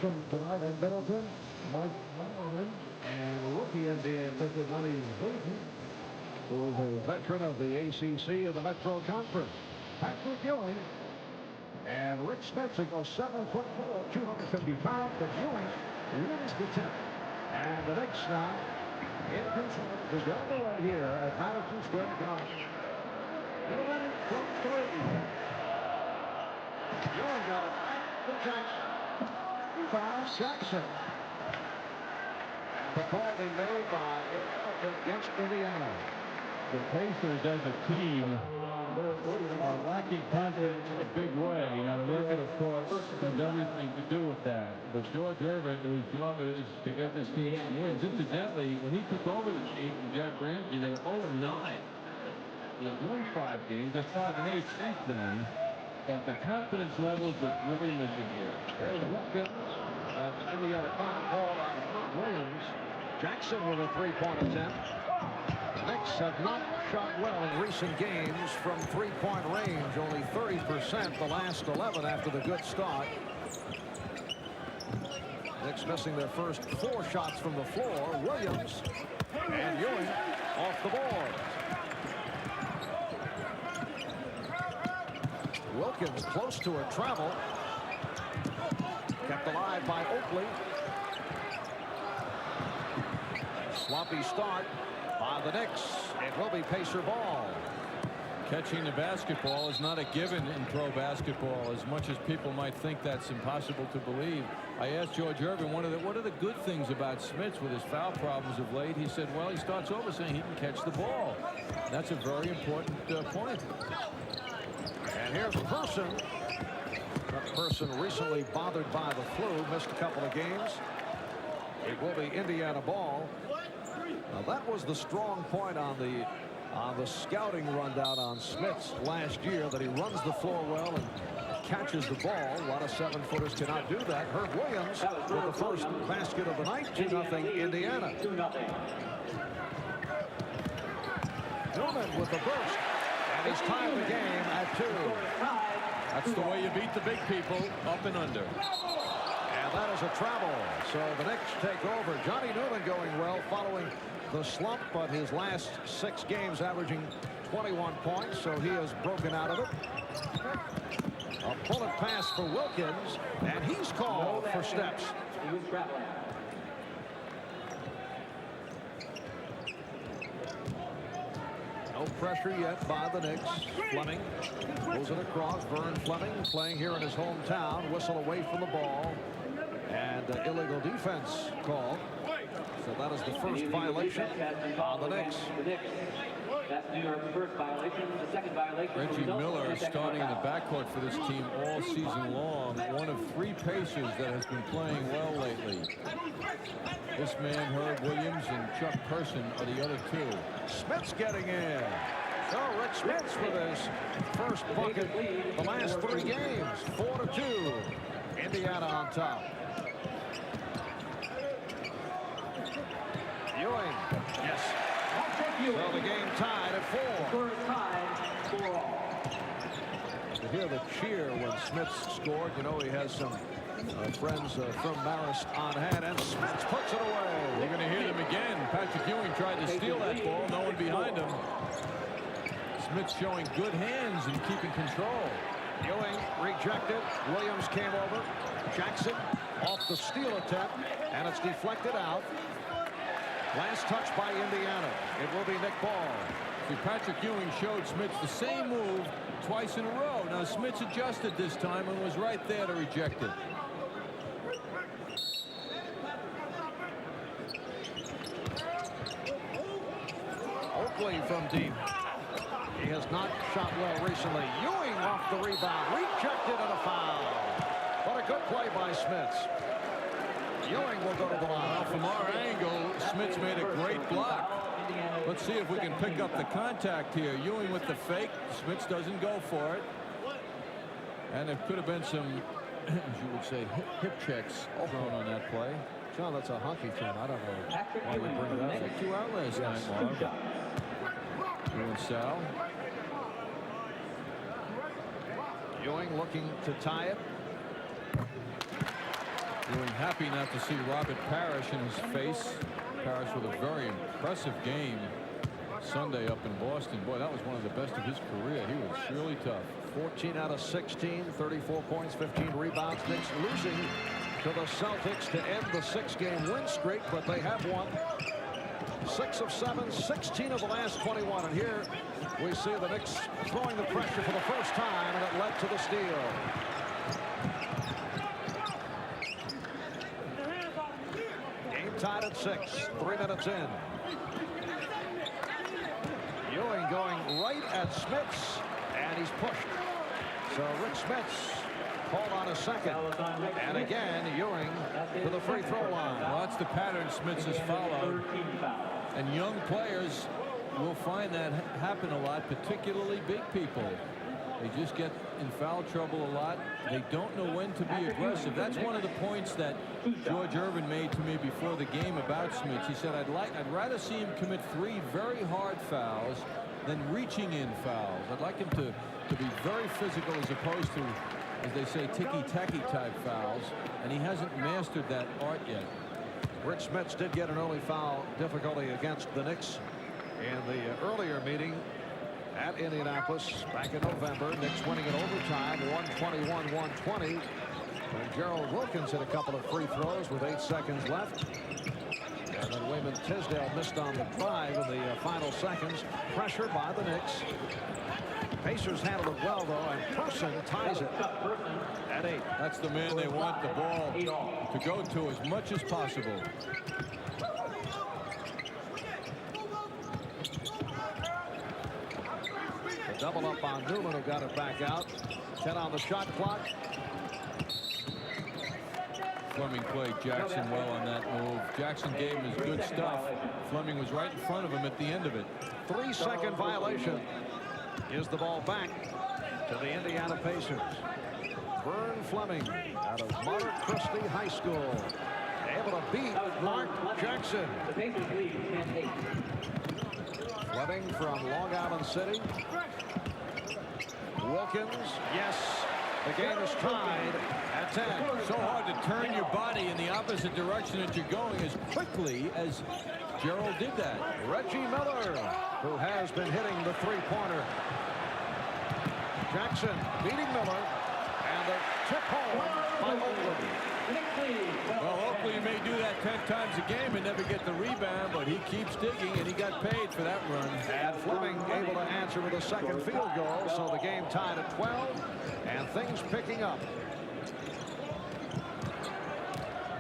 from tonight in Middleton, Mike Mullen, and rookie Indian pitcher Money Booton, who is a veteran of the ACC of the Metro Conference. Patrick Ewing and Rick Smits goes 7'4", 250 pounds, but Ewing wins the 10th. And the next now in control is underway here at Madison Square Garden. Ewing from 3. Ewing got it back to Jackson. Fouls Jackson. And the call being made by against Indiana. The Pacers as a team are lacking confidence in a big way. Now, Irvin, of course, has everything to do with that. But George Irvin, whose job it is to get this team wins. Incidentally, when he took over the team from Jack Ramsey, they were 0-9. They've won 5 games. They're 5-8 since then. And the confidence levels are really missing here. There's Wilkins. Indiana foul call on Williams. Jackson with a 3-point attempt. The Knicks have not shot well in recent games from 3-point range. Only 30% the last 11 after the good start. Knicks missing their first 4 shots from the floor. Williams and Ewing off the board. Wilkins close to a travel. Kept alive by Oakley. Sloppy start by the Knicks. It will be Pacer ball. Catching the basketball is not a given in pro basketball, as much as people might think that's impossible to believe. I asked George Irvin what are the good things about Smits with his foul problems of late. He said, well, he starts over saying he can catch the ball. That's a very important point. And here's Person. That Person recently bothered by the flu, missed a couple of games. It will be Indiana ball. Now that was the strong point on the scouting rundown on Smits last year, that he runs the floor well and catches the ball. A lot of 7-footers cannot do that. Herb Williams with the first basket of the night. 2-0 Indiana. Newman with the burst. And he's tied the game at 2. That's the way you beat the big people, up and under. And that is a travel. So the Knicks take over. Johnny Newman going well following the slump, but his last 6 games averaging 21 points, so he has broken out of it. A bullet pass for Wilkins, and he's called for steps. He was traveling. No pressure yet by the Knicks. Fleming pulls it across. Vern Fleming playing here in his hometown. Whistle away from the ball. And illegal defense called. So that is the first violation on the Knicks. That's New York's first violation. The second violation. Reggie Miller starting in the backcourt for this team all season long. One of 3 Pacers that has been playing well lately. This man, Herb Williams, and Chuck Person are the other 2. Smits getting in. So Rick Smits with his first bucket the last 3 games. 4-2. Indiana on top. Ewing. Yes. So the game tied at 4. To hear the cheer when Smits scored, you know he has some friends from Marist on hand, and Smits puts it away. You're going to hear them again. Patrick Ewing tried to steal that ball. No one behind him. Smits showing good hands and keeping control. Ewing rejected. Williams came over. Jackson off the steal attempt, and it's deflected out. Last touch by Indiana. It will be Nick Ball. See, Patrick Ewing showed Smits the same move twice in a row. Now Smits adjusted this time and was right there to reject it. Oakley from deep. He has not shot well recently. Ewing off the rebound. Rejected and a foul. What a good play by Smits. Ewing will go to the line. Now from our angle, Smits made a great block. Let's see if we can pick up the contact here. Ewing with the fake. Smits doesn't go for it. And there could have been some, as you would say, hip checks thrown on that play. John, that's a hockey thing. I don't know why you bring it up. Took you out last night, Marv. You and Sal. Ewing looking to tie it. Ewing happy not to see Robert Parrish in his face. Parrish with a very impressive game Sunday up in Boston. Boy, that was one of the best of his career. He was really tough. 14 out of 16, 34 points, 15 rebounds. Knicks losing to the Celtics to end the 6-game win streak, but they have won 6 of 7, 16 of the last 21. And here we see the Knicks throwing the pressure for the first time, and it led to the steal. Game tied at 6, 3 minutes in. Ewing going right at Smits, and he's pushed. So Rick Smits called on a second. And again, Ewing to the free throw line. Well, that's the pattern Smits has followed. And young players will find that happen a lot, particularly big people. They just get in foul trouble a lot. They don't know when to be aggressive. That's one of the points that George Irvin made to me before the game about Smits. He said, I'd rather see him commit 3 very hard fouls than reaching in fouls. I'd like him to be very physical as opposed to, as they say, ticky-tacky type fouls. And he hasn't mastered that art yet. Rick Smits did get an early foul difficulty against the Knicks in the earlier meeting at Indianapolis back in November. Knicks winning in overtime, 121-120. And Gerald Wilkins hit a couple of free throws with 8 seconds left. And then Wayman Tisdale missed on the drive in the final seconds. Pressure by the Knicks. Pacers handled it well, though, and Person ties it at 8. That's the man they want the ball to go to as much as possible. The double up on Newman, who got it back out. 10 on the shot clock. Fleming played Jackson well on that move. Jackson gave him his good stuff. Fleming was right in front of him at the end of it. 3-second violation. Gives the ball back to the Indiana Pacers. Vern Fleming out of Mark Christie High School. Able to beat Mark Jackson. The Pacers lead 10-8. Fleming from Long Island City. Wilkins, yes. The game is tied at 10. So hard to turn your body in the opposite direction that you're going as quickly as Gerald did that. Reggie Miller, who has been hitting the three-pointer. Jackson beating Miller, and the tip home by Oakley. Well, Oakley may do that 10 times a game and never get the rebound, but he keeps digging, and he got paid for that run. And Fleming able to answer with a second field goal, so the game tied at 12, and things picking up.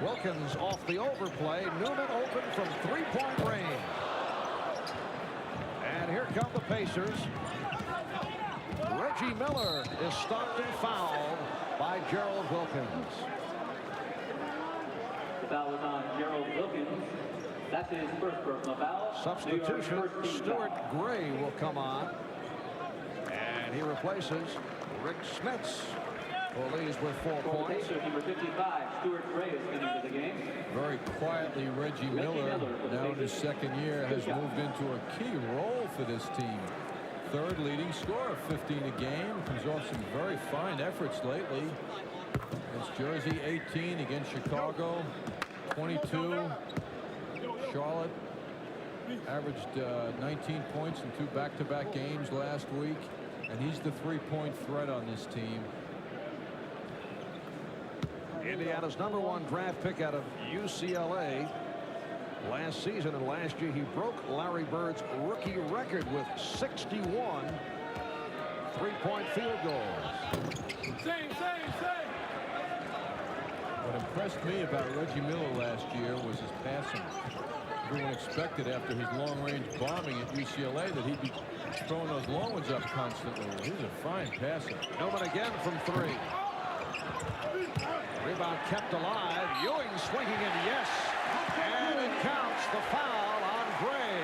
Wilkins off the overplay. Newman open from three-point range. And here come the Pacers. Reggie Miller is stopped and fouled by Gerald Wilkins. The foul was on Gerald Wilkins. That's his first personal foul. Substitution, Stuart Gray will come on. And he replaces Rick Smits, who leads with 4 points. Number 55, Stuart Gray, is coming to the game. Very quietly, Reggie Miller, now in his second year, has moved into a key role for this team. Third leading scorer, 15 a game. Comes off some very fine efforts lately. Against Jersey, 18. Against Chicago, 22. Charlotte averaged 19 points in 2 back-to-back games last week. And he's the three-point threat on this team. Indiana's #1 draft pick out of UCLA last season, and last year he broke Larry Bird's rookie record with 61 three-point field goals. What impressed me about Reggie Miller last year was his passing. Everyone expected after his long-range bombing at UCLA that he'd be throwing those long ones up constantly. He's a fine passer. Newman again from 3. Rebound kept alive. Ewing swinging in, yes. And it counts. The foul on Gray.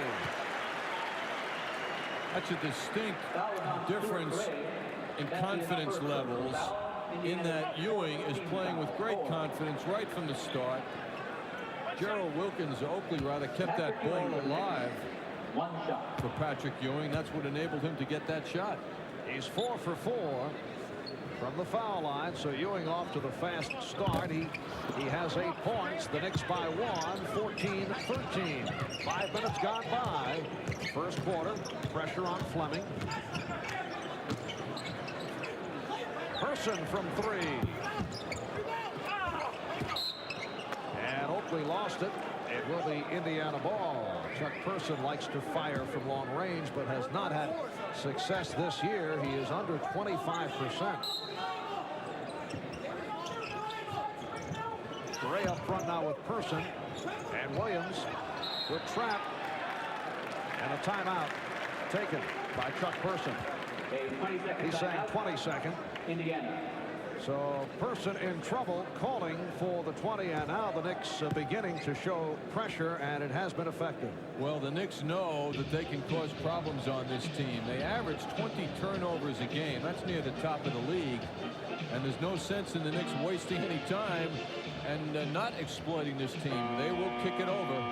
That's a distinct difference in confidence levels in that Ewing is playing with great confidence right from the start. Gerald Wilkins, Oakley rather, kept that ball alive for Patrick Ewing. That's what enabled him to get that shot. He's 4 for 4. from the foul line. So Ewing off to the fast start. He has 8 points. The Knicks by 1, 14-13. 5 minutes gone by. First quarter. Pressure on Fleming. Person from 3. And Oakley lost it. It will be Indiana ball. Chuck Person likes to fire from long range, but has not had success this year. He is under 25%. Gray up front now with Person. And Williams. Good trap. And a timeout taken by Chuck Person. He's saying 22nd. Indiana. So Person in trouble, calling for the 20, and now the Knicks beginning to show pressure, and it has been effective. Well, the Knicks know that they can cause problems on this team. They average 20 turnovers a game. That's near the top of the league, and there's no sense in the Knicks wasting any time and not exploiting this team. They will kick it over.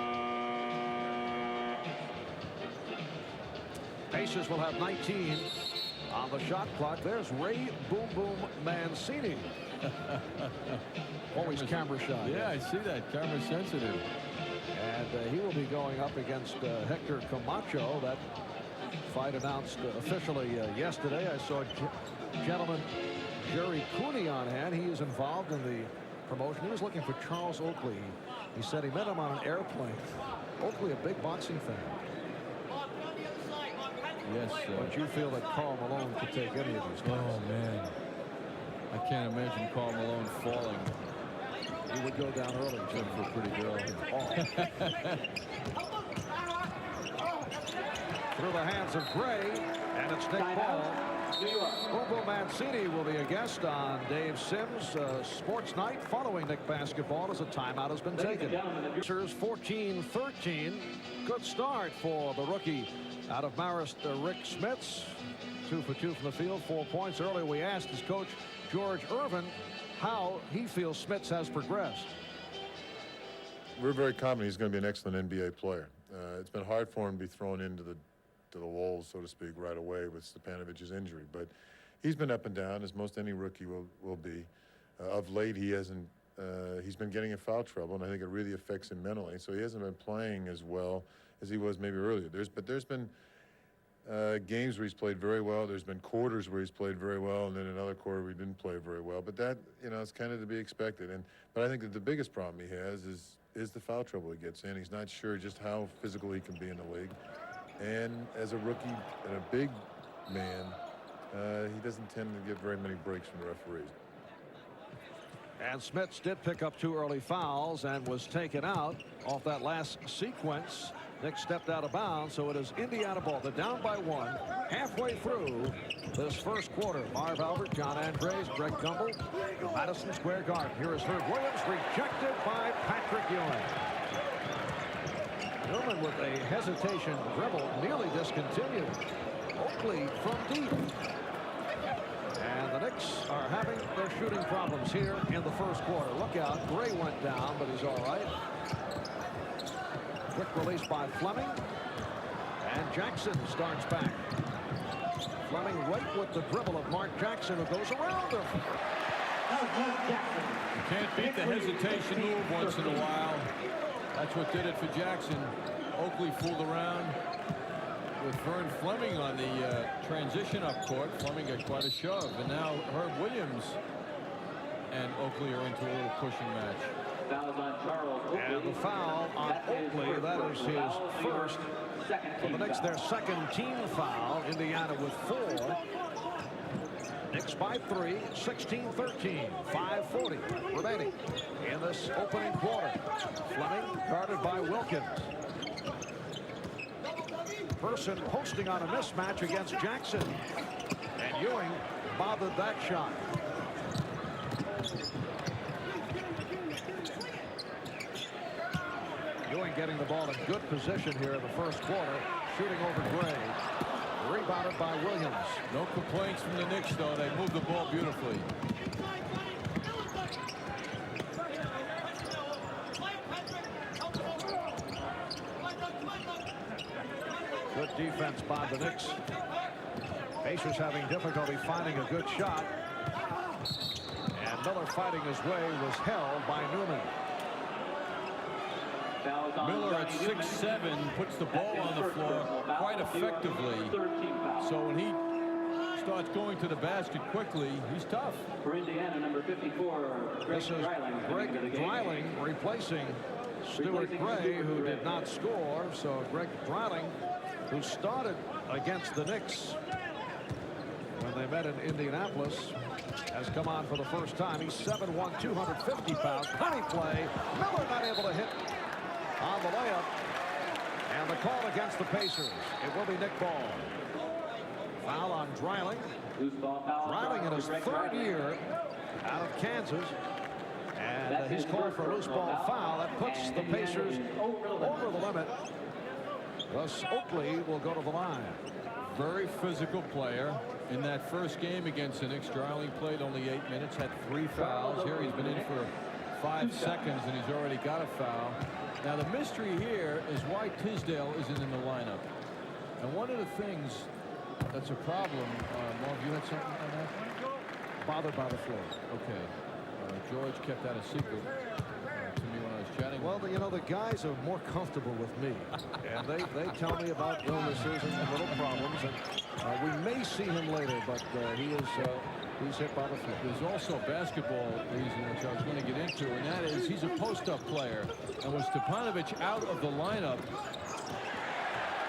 Pacers will have 19 on the shot clock. There's Ray Boom Boom Mancini. Always camera shy. Yeah, I see that. Camera sensitive. And he will be going up against Hector Camacho. That fight announced officially yesterday. I saw gentleman Jerry Cooney on hand. He is involved in the promotion. He was looking for Charles Oakley. He said he met him on an airplane. Oakley, a big boxing fan. Yes, But you feel that Karl Malone could take any of these guys? Oh, man. I can't imagine Karl Malone falling. He would go down early, Jim, for a pretty girl. Through the hands of Gray, and it's Nick Ball. Boom Boom Mancini will be a guest on Dave Sims' Sports Night following Knick basketball as a timeout has been taken. Pacers 14-13. Good start for the rookie out of Marist, Rick Smits. 2 for 2 from the field, 4 points. Earlier we asked his coach, George Irvin, how he feels Smits has progressed. We're very confident he's going to be an excellent NBA player. It's been hard for him to be thrown into the wolves, so to speak, right away with Stepanovic's injury. But he's been up and down, as most any rookie will be. Of late, he's been getting in foul trouble, and I think it really affects him mentally. So he hasn't been playing as well as he was maybe earlier. There's been games where he's played very well. There's been quarters where he's played very well, and then another quarter where he didn't play very well. But that, it's kind of to be expected. But I think that the biggest problem he has is the foul trouble he gets in. He's not sure just how physical he can be in the league. And as a rookie and a big man, he doesn't tend to get very many breaks from the referees. And Smits did pick up 2 early fouls and was taken out off that last sequence. Nick stepped out of bounds, so it is Indiana ball. They're down by 1 halfway through this first quarter. Marv Albert, John Andres, Greg Gumbel, Madison Square Garden. Here is Herb Williams, rejected by Patrick Ewing. Newman with a hesitation dribble, nearly discontinued. Oakley from deep. And the Knicks are having their shooting problems here in the first quarter. Look out, Gray went down, but he's all right. Quick release by Fleming. And Jackson starts back. Fleming right with the dribble of Mark Jackson, who goes around him. You can't beat the hesitation move once in a while. That's what did it for Jackson. Oakley fooled around with Vern Fleming on the transition up court. Fleming got quite a shove, and now Herb Williams and Oakley are into a little pushing match. And the foul on Oakley, that is his first. For the Knicks, their second team foul. Indiana with 4. Knicks by 3, 16-13, 5:40 remaining in this opening quarter. Fleming guarded by Wilkins. Person posting on a mismatch against Jackson. And Ewing bothered that shot. Ewing getting the ball in good position here in the first quarter. Shooting over Gray. Rebounded by Williams. No complaints from the Knicks, though. They moved the ball beautifully. Good defense by the Knicks. Pacers having difficulty finding a good shot. Miller fighting his way was held by Newman. Miller at 6'7" puts the ball on the floor quite effectively. So when he starts going to the basket quickly, he's tough. For Indiana, number 54, This is Greg Dreiling replacing Stuart Gray, who did not score. So Greg Dreiling, who started against the Knicks when they met in Indianapolis, has come on for the first time. He's 7'1", 250 pounds. Penny play. Miller not able to hit on the layup. And the call against the Pacers. It will be Nick Ball. Foul on Dreiling. Dreiling in his third year out of Kansas. And he's called for a loose ball foul. That puts the Pacers over the limit. Thus, Oakley will go to the line. Very physical player. In that first game against the Knicks, Dreiling played only 8 minutes, had 3 fouls. Here he's been in for 5 seconds, and he's already got a foul. Now, the mystery here is why Tisdale isn't in the lineup. And one of the things that's a problem, Marv, you had something on that? Bothered by the floor. Okay. George kept that a secret to me when I was chatting. Well, you know, the guys are more comfortable with me. And they tell me about illnesses and little problems. And we may see him later, but he's hit by the floor. There's also a basketball reason which I was going to get into, and that is he's a post-up player. And with Stepanovic out of the lineup,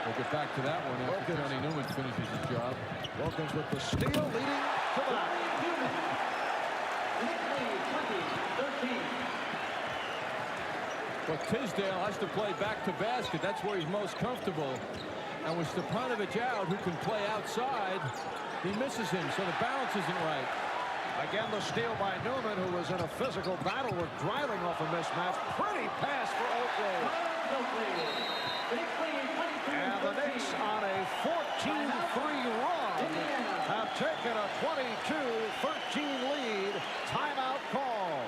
we'll get back to that one after Johnny Newman finishes his job. Wilkins with the steal, leading to the back. But Tisdale has to play back to basket. That's where he's most comfortable. And with Stepanovic out, who can play outside, he misses him, so the balance isn't right. Again, the steal by Newman, who was in a physical battle with Dreiling off a mismatch. Pretty pass for Oakley. And the Knicks on a 14-3 run have taken a 22-13 lead. Timeout call.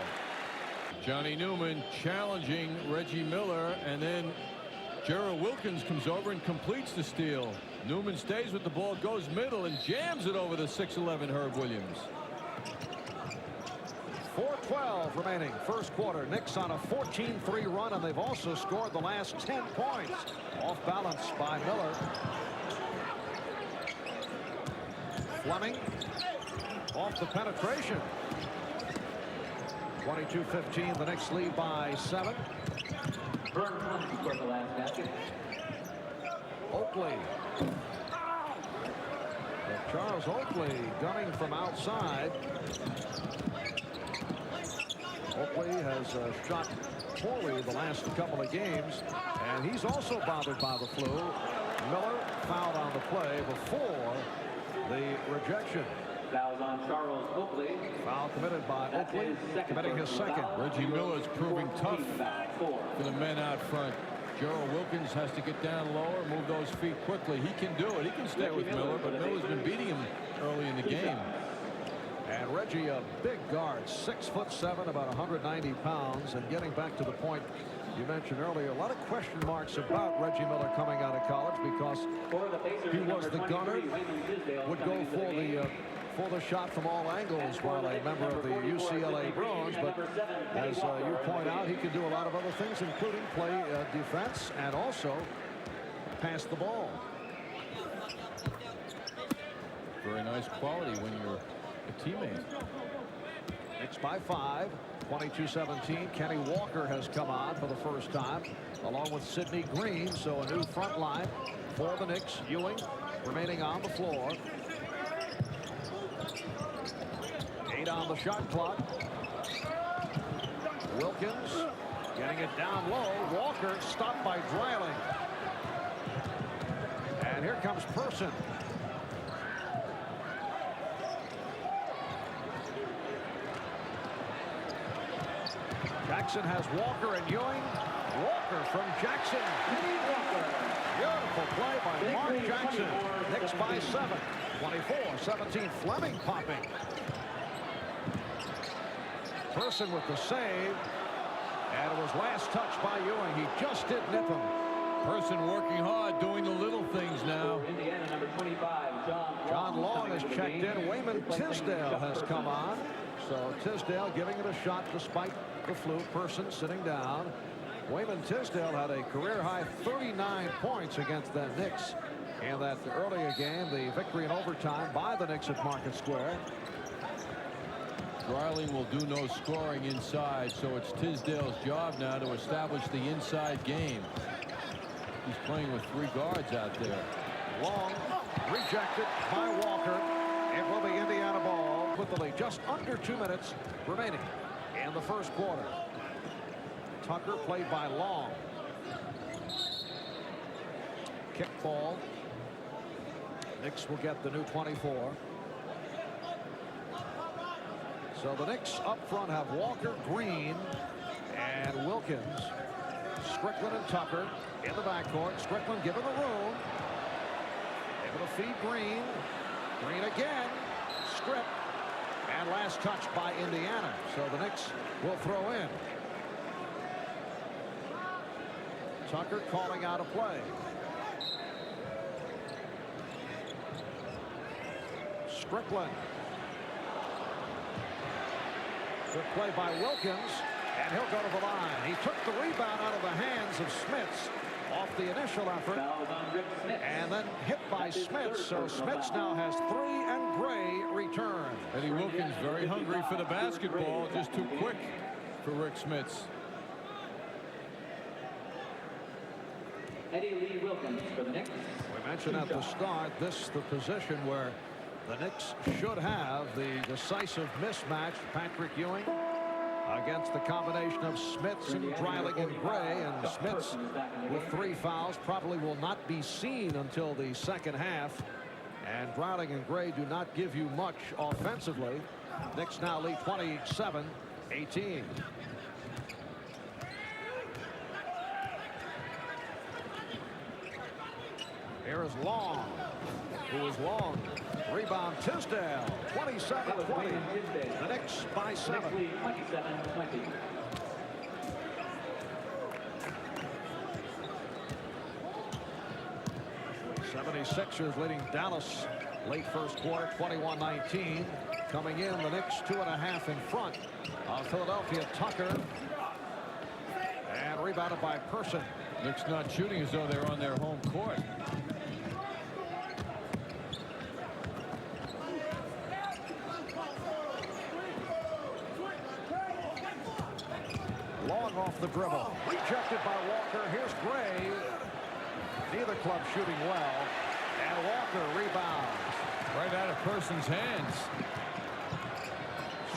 Johnny Newman challenging Reggie Miller, and then Gerald Wilkins comes over and completes the steal. Newman stays with the ball, goes middle, and jams it over the 6'11" Herb Williams. 4:12 remaining, first quarter. Knicks on a 14-3 run, and they've also scored the last 10 points. Off balance by Miller. Fleming off the penetration. 22-15, the Knicks lead by 7. Oakley. Charles Oakley gunning from outside. Oakley has shot poorly the last couple of games, and he's also bothered by the flu. Miller fouled on the play before the rejection. Fouls on Charles Oakley. Foul committed by Oakley, committing his second. Reggie Miller's proving tough for the men out front. Gerald Wilkins has to get down lower, move those feet quickly. He can do it. He can stay with Miller, but Miller's been beating him early in the game. And Reggie, a big guard, 6'7", about 190 pounds. And getting back to the point you mentioned earlier, a lot of question marks about Reggie Miller coming out of college because he was the gunner, would go for the shot from all angles while a member of the UCLA Bruins. But as you point out, he can do a lot of other things, including play defense and also pass the ball. Very nice quality when you're a teammate. Knicks by 5, 22-17. Kenny Walker has come on for the first time, along with Sidney Green. So a new front line for the Knicks. Ewing remaining on the floor. 8 on the shot clock. Wilkins getting it down low. Walker stopped by Dreiling. And here comes Person. Jackson has Walker and Ewing. Walker from Jackson. Beautiful play by Mark Jackson. Knicks by 7. 24-17. Fleming popping. Person with the save. And it was last touched by Ewing. He just did nip him. Person working hard, doing the little things now. Indiana, number 25, John Long has checked in. Wayman Tisdale has come on. So Tisdale giving it a shot despite the flu. Person sitting down. Wayman Tisdale had a career-high 39 points against the Knicks in that earlier game, the victory in overtime by the Knicks at Market Square. Dreiling will do no scoring inside, so it's Tisdale's job now to establish the inside game. He's playing with 3 guards out there. Long rejected by Walker. It will be Indiana ball with the lead. Just under 2 minutes remaining in the first quarter. Tucker played by Long. Kick ball. Knicks will get the new 24. So the Knicks up front have Walker, Green, and Wilkins. Strickland and Tucker in the backcourt. Strickland given the room. Able to feed Green. Green again. Strip. And last touch by Indiana. So the Knicks will throw in. Tucker calling out a play. Strickland. Good play by Wilkins, and he'll go to the line. He took the rebound out of the hands of Smits off the initial effort, and then hit by Smits. So Smits now has 3, and Gray return. Eddie Wilkins very hungry for the basketball, just too quick for Rick Smits. Eddie Lee Wilkins for the Knicks. We mentioned at the start, this the position where the Knicks should have the decisive mismatch. Patrick Ewing against the combination of Smits and Dreiling and Gray, and Smits with 3 fouls probably will not be seen until the second half, and Dreiling and Gray do not give you much offensively. Knicks now lead 27-18. Here is Long, who is Long. Rebound Tisdale, 27-20. The Knicks by 7. 27-20. 76ers leading Dallas late first quarter, 21-19. Coming in, the Knicks 2.5 in front of Philadelphia. Tucker. And rebounded by Person. Knicks not shooting as though they're on their home court. Long off the dribble. Rejected by Walker. Here's Gray. Neither club shooting well. And Walker rebounds. Right out of Person's hands.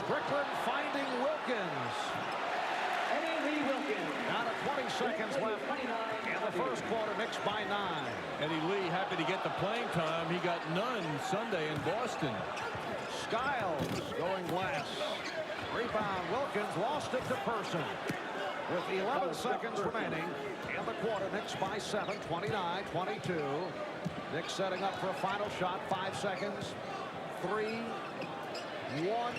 Strickland finding Wilkins. Eddie Lee Wilkins. Down to 20 seconds left in the first quarter. Knicks by 9. Eddie Lee happy to get the playing time. He got none Sunday in Boston. Skiles going glass. Rebound. Wilkins lost it to Person. With 11 seconds remaining in the quarter. Knicks by 7. 29-22. Knicks setting up for a final shot. 5 seconds. 3, 1.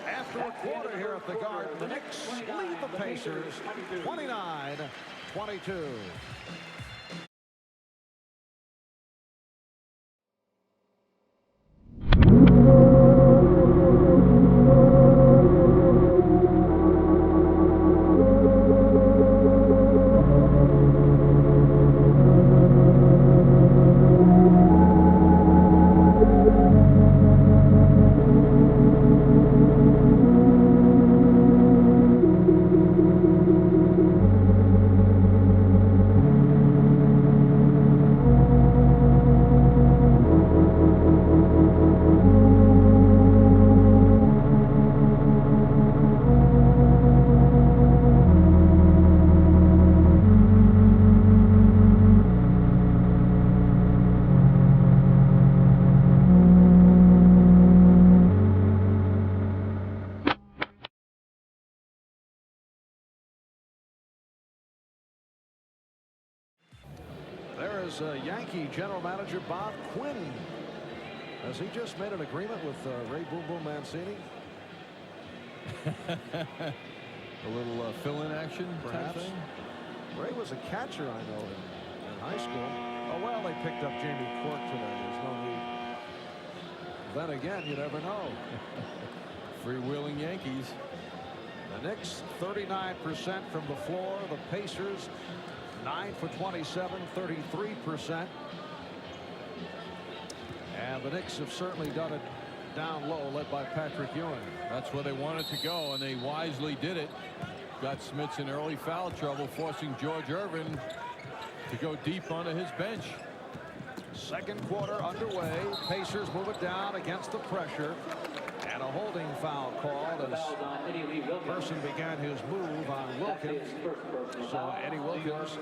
After a quarter here at the Garden, the Knicks lead the Pacers 29-22. Yankee general manager Bob Quinn. Has he just made an agreement with Ray Boom Boom Mancini? A little fill-in action, Perhaps. thing. Ray was a catcher, I know, in high school. Oh, well, they picked up Jamie Quirk today. There's no need. Then again, you never know. Freewheeling Yankees. The Knicks 39% from the floor. The Pacers 9 for 27, 33%. And the Knicks have certainly done it down low, led by Patrick Ewing. That's where they wanted to go, and they wisely did it. Got Smits in early foul trouble, forcing George Irvin to go deep onto his bench. Second quarter underway. Pacers move it down against the pressure. And a holding foul called as Person began his move on Wilkins. So Eddie Wilkins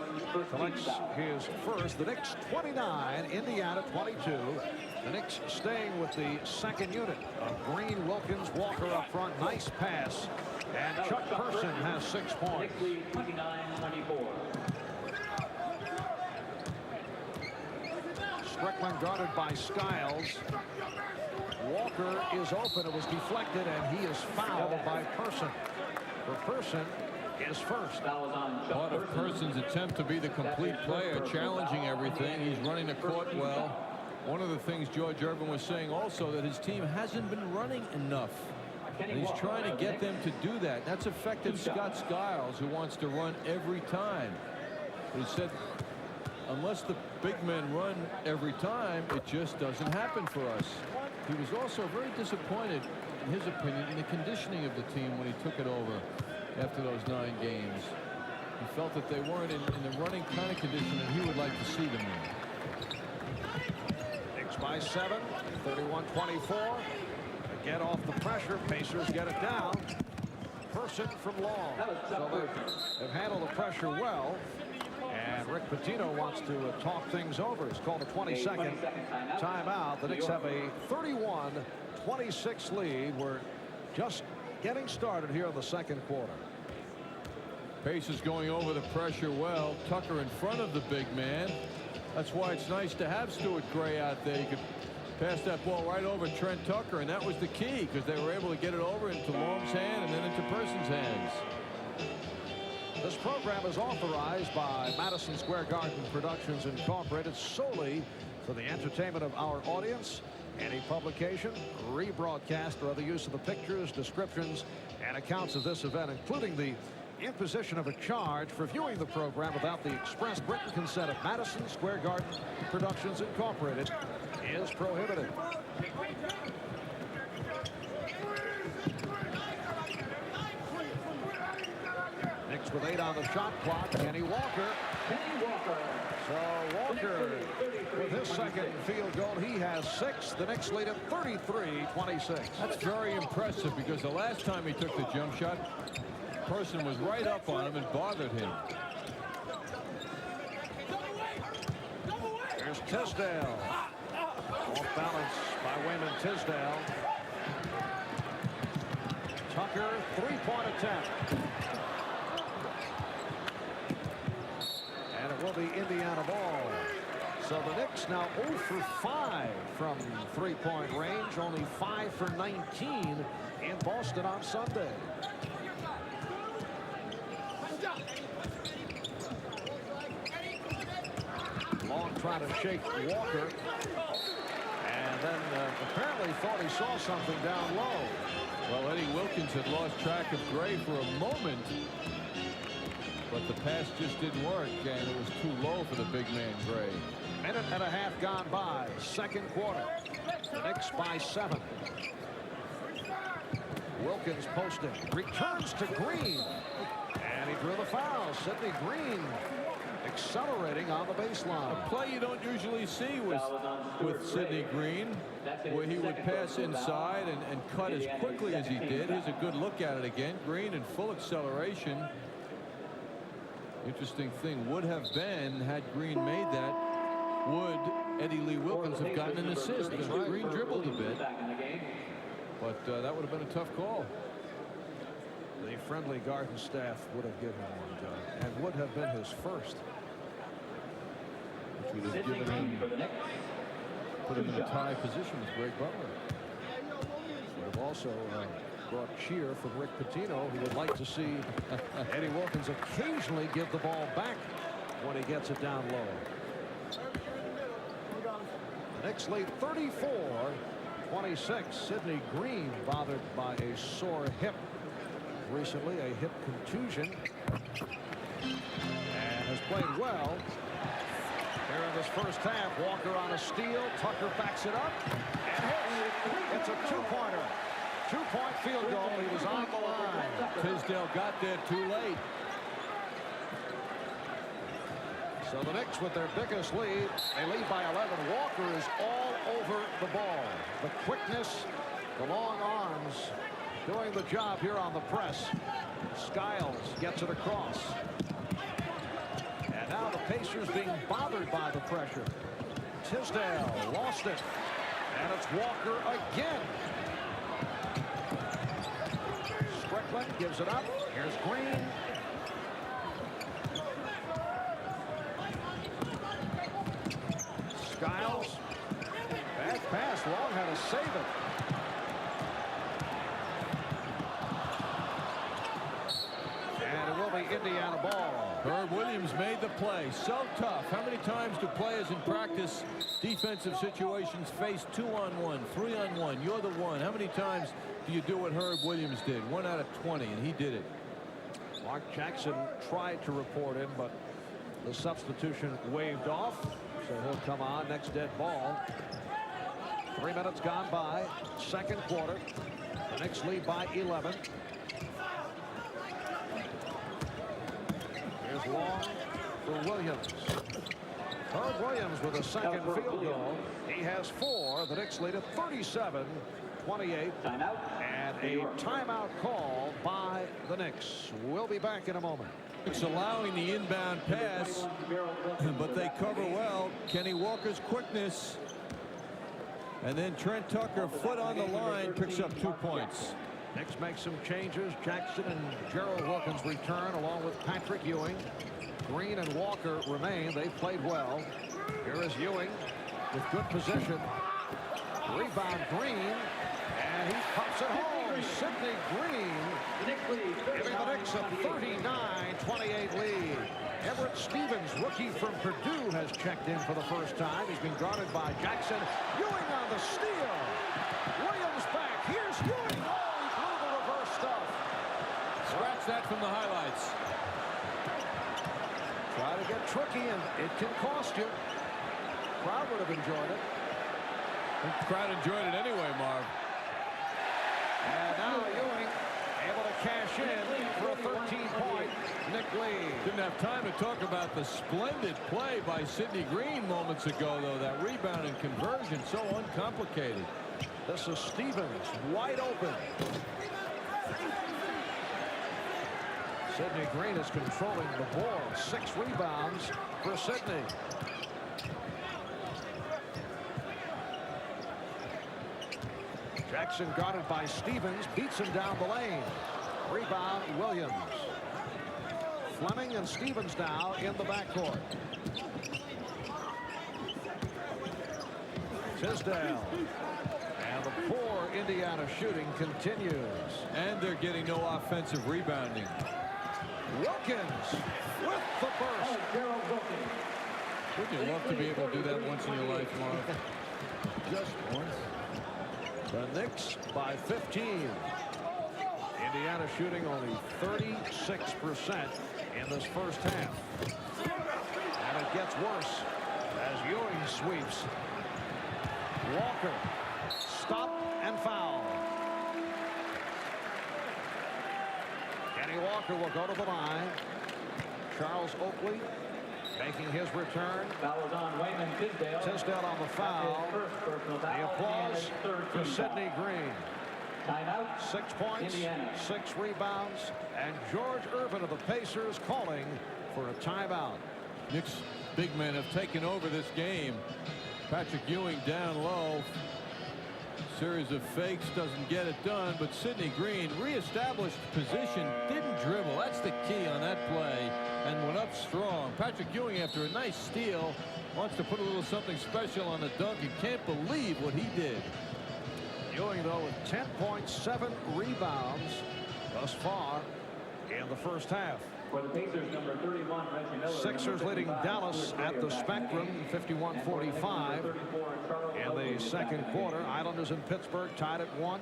collects his first. The Knicks 29, Indiana 22. The Knicks staying with the second unit of Green, Wilkins, Walker up front. Nice pass. And Chuck Person has 6 points. 29-24. Strickland guarded by Skiles. Walker is open. It was deflected, and he is fouled by Person. For Person is first. Part of Person's attempt to be the complete player, challenging everything. He's running the court well. One of the things George Irvin was saying also, that his team hasn't been running enough. And he's trying to get them to do that. That's affected Scott Skiles, who wants to run every time. But he said, unless the big men run every time, it just doesn't happen for us. He was also very disappointed, in his opinion, in the conditioning of the team when he took it over after those 9 games. He felt that they weren't in the running kind of condition that he would like to see them in. Knicks by 7, 31-24. Get off the pressure. Pacers get it down. Person from long. So they've handled the pressure well. And Rick Pitino wants to talk things over. It's called a 20-second timeout. The Knicks have a 31-26 lead. We're just getting started here in the second quarter. Pacers going over the pressure well. Tucker in front of the big man. That's why it's nice to have Stuart Gray out there. You could pass that ball right over Trent Tucker, and that was the key, because they were able to get it over into Long's hand and then into Person's hands. This program is authorized by Madison Square Garden Productions Incorporated solely for the entertainment of our audience. Any publication, rebroadcast, or other use of the pictures, descriptions, and accounts of this event, including the imposition of a charge for viewing the program without the express written consent of Madison Square Garden Productions Incorporated, is prohibited. Knicks with 8 on the shot clock. Kenny Walker. So Walker with his second field goal. He has 6. The Knicks lead at 33-26. That's very impressive, because the last time he took the jump shot, Person was right up on him and bothered him. Here's Tisdale. Off balance by Wayman Tisdale. Tucker, 3-point attempt. And it will be Indiana ball. So the Knicks now 0 for 5 from 3-point range. Only 5 for 19 in Boston on Sunday. Long trying to shake Walker. And then apparently thought he saw something down low. Well, Eddie Wilkins had lost track of Gray for a moment, but the pass just didn't work, and it was too low for the big man, Gray. Minute and a half gone by. Second quarter. The Knicks by 7. Wilkins posted. Returns to Green. And he drew the foul. Sidney Green accelerating on the baseline. A play you don't usually see with Sidney Green, where he would pass inside and cut as quickly as he did. Here's a good look at it again. Green in full acceleration. Interesting thing would have been, had Green made that, would Eddie Lee Wilkins have gotten an assist? Because Green dribbled a bit, but that would have been a tough call. The friendly Garden staff would have given him one, John, and would have been his first. Which would have given him, put him in a tie position with Greg Butler. Would have also brought cheer from Rick Pitino, who would like to see Eddie Wilkins occasionally give the ball back when he gets it down low. The Knicks lead 26. Sidney Green bothered by a sore hip recently, a hip contusion, and has played well here in this first half. Walker on a steal. Tucker backs it up and hits. It's a two-pointer. Two-point field goal. He was on the line. Tisdale got there too late. So the Knicks with their biggest lead. They lead by 11. Walker is all over the ball. The quickness, the long arms, doing the job here on the press. Skiles gets it across. And now the Pacers being bothered by the pressure. Tisdale lost it. And it's Walker again. Strickland gives it up. Here's Green. Skiles. Bad pass. Long had to save it. And it will be Indiana ball. Herb Williams made the play. So tough. How many times do players in practice defensive situations face 2-on-1, 3-on-1? You're the one. How many times do you do what Herb Williams did? 1 out of 20, and he did it. Mark Jackson tried to report him, but the substitution waved off. So he'll come on. Next dead ball. 3 minutes gone by. Second quarter. The Knicks lead by 11. Here's Long for Williams. Herb Williams with a second field goal. He has 4. The Knicks lead at 37-28. Timeout. And a timeout call by the Knicks. We'll be back in a moment. It's allowing the inbound pass, but they cover well. Kenny Walker's quickness. And then Trent Tucker, foot on the line, picks up 2 points. Knicks make some changes. Jackson and Gerald Wilkins return along with Patrick Ewing. Green and Walker remain. They've played well. Here is Ewing with good position. Rebound Green. And he pops it home. Sidney Green giving the Knicks a 39-28 lead. Everett Stevens, rookie from Purdue, has checked in for the first time. He's been guarded by Jackson. Ewing on the steal. Williams back. Here's Ewing. Oh, he blew the reverse stuff. Scratch that from the highlights. Try to get tricky, and it can cost you. Crowd would have enjoyed it. The crowd enjoyed it anyway, Marv. And now Ewing able to cash in for a 13-point Knick lead. Didn't have time to talk about the splendid play by Sidney Green moments ago, though. That rebound and conversion so uncomplicated. This is Stevens wide open. Sidney Green is controlling the ball. 6 rebounds for Sidney. Jackson guarded by Stevens, beats him down the lane. Rebound Williams. Fleming and Stevens now in the backcourt. Tisdale. And the poor Indiana shooting continues. And they're getting no offensive rebounding. Wilkins with the burst. Would you love to be able to do that once in your life, Marv? Just once. The Knicks by 15. Indiana shooting only 36% in this first half. And it gets worse as Ewing sweeps. Walker, stop and foul. Kenny Walker will go to the line. Charles Oakley making his return. Foul is on Wayman Tisdale. Tisdale on the foul. The applause for Sidney Green. Timeout. 6 points, Indiana. 6 rebounds, and George Irvin of the Pacers calling for a timeout. Knicks big men have taken over this game. Patrick Ewing down low. Series of fakes, doesn't get it done, but Sidney Green reestablished position, didn't dribble. That's the key on that play, and went up strong. Patrick Ewing, after a nice steal, wants to put a little something special on the dunk. You can't believe what he did. Ewing, though, with 10 points, 7 rebounds thus far. in the first half. For the Pacers, number 31, Reggie Miller. Sixers leading Dallas at the Spectrum 51-45 in the second quarter. Islanders in Pittsburgh tied at 1.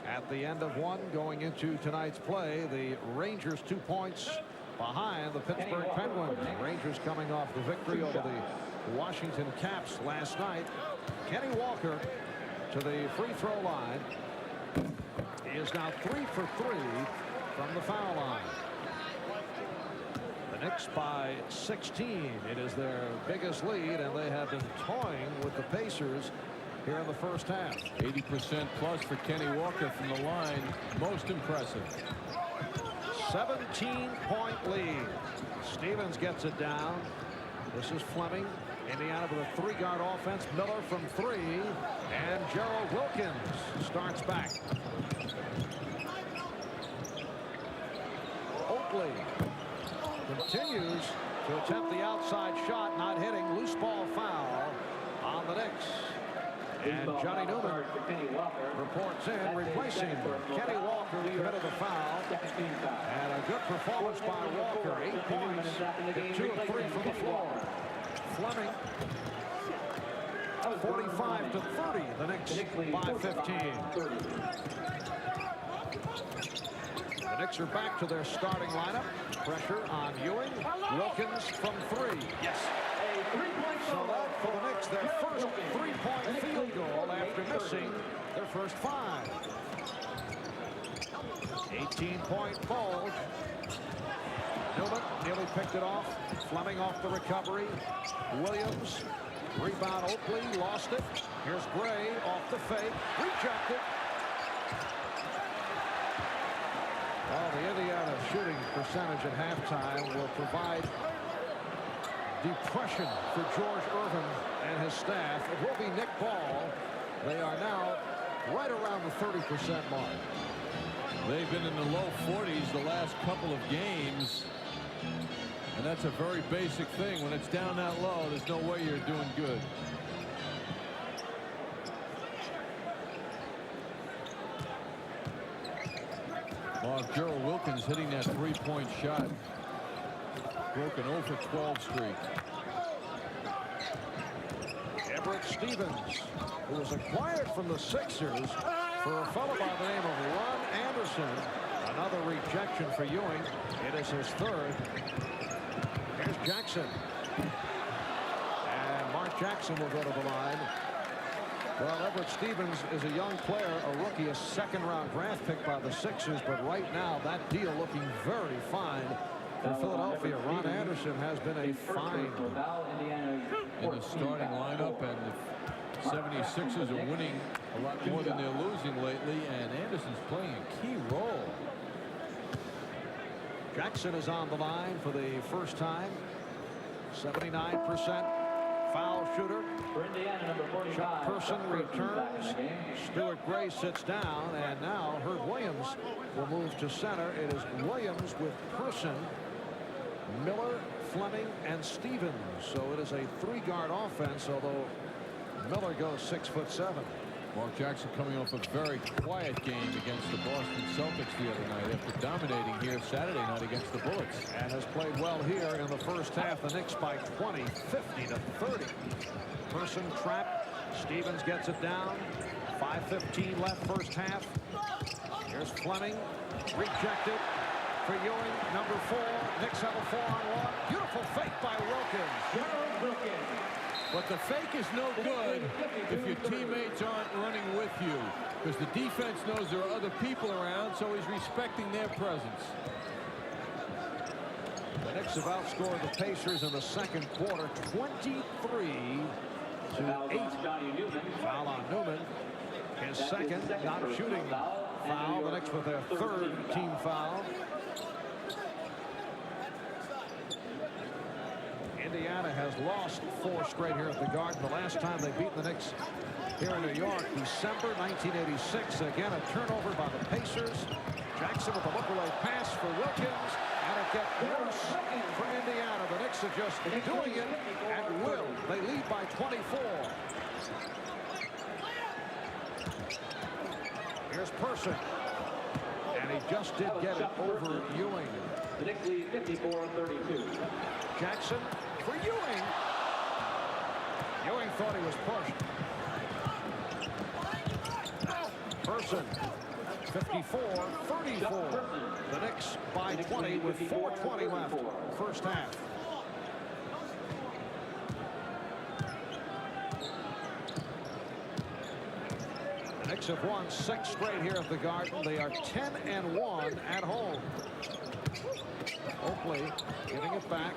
At the end of 1 going into tonight's play, the Rangers 2 points behind the Pittsburgh Penguins. Rangers coming off the victory over the Washington Caps last night. Kenny Walker to the free throw line. He is now 3 for 3 from the foul line. The Knicks by 16. It is their biggest lead, and they have been toying with the Pacers here in the first half. 80% plus for Kenny Walker from the line. Most impressive. 17-point lead. Stevens gets it down. This is Fleming. Indiana with a 3-guard offense. Miller from 3. And Gerald Wilkins starts back. Oakley continues to attempt the outside shot, not hitting. Loose ball foul on the Knicks. And Johnny Newman reports in, replacing Kenny Walker, who committed the foul. And a good performance by Walker. 8 points, hit 2 of 3 from the floor. Fleming, 45-30. The Knicks by 15. The Knicks are back to their starting lineup. Pressure on Ewing. Wilkins from 3. Yes. So that for the Knicks, their first 3-point field goal after missing their first 5. 18-point bulge. Newman nearly picked it off. Fleming off the recovery. Williams. Rebound Oakley. Lost it. Here's Gray off the fake. Rejected. Well, the Indiana shooting percentage at halftime will provide depression for George Irvin and his staff. It will be Nick Ball. They are now right around the 30% mark. They've been in the low 40s the last couple of games. And that's a very basic thing. When it's down that low, there's no way you're doing good. Well, Gerald Wilkins hitting that 3-point shot. Broken 0 for 12 streak. Everett Stevens, who was acquired from the Sixers for a fellow by the name of Ron Anderson. Another rejection for Ewing. It is his 3rd. Here's Jackson. And Mark Jackson will go to the line. Well, Everett Stevens is a young player, a rookie, a 2nd-round draft pick by the Sixers, but right now that deal looking very fine for Philadelphia. Ron Anderson has been a find in the starting lineup, and the 76ers are winning a lot more than they're losing lately, and Anderson's playing a key role. Jackson is on the line for the first time. 79% foul shooter. For Indiana, number 45. Chuck Person returns. Stuart Gray sits down, and now Herb Williams will move to center. It is Williams with Person, Miller, Fleming, and Stevens. So it is a 3-guard offense, although Miller goes 6'7". Mark Jackson coming off a very quiet game against the Boston Celtics the other night after dominating here Saturday night against the Bullets. And has played well here in the first half. The Knicks by 20, 50-30. Person trapped. Stevens gets it down. 5:15 left first half. Here's Fleming. Rejected for Ewing. Number 4. Knicks have a 4-on-1. Beautiful fake by Wilkins. Gerald Wilkins. But the fake is no good if your teammates aren't running with you, because the defense knows there are other people around, so he's respecting their presence. The Knicks have outscored the Pacers in the second quarter 23-8. Foul on Newman. His second not shooting foul. The Knicks with their 3rd team foul. Indiana has lost 4 straight here at the Garden. The last time they beat the Knicks here in New York, December 1986. Again, a turnover by the Pacers. Jackson with a look-away pass for Wilkins, and it gets worse for Indiana. The Knicks are just doing it at will. They lead by 24. Here's Person, and he just did get it over Ewing. 54-32. Jackson for Ewing. Ewing thought he was pushed. Person, 54-34. The Knicks by 20 with 4:20 left. First half. The Knicks have won 6 straight here at the Garden. They are 10-1 at home. Oakley giving it back.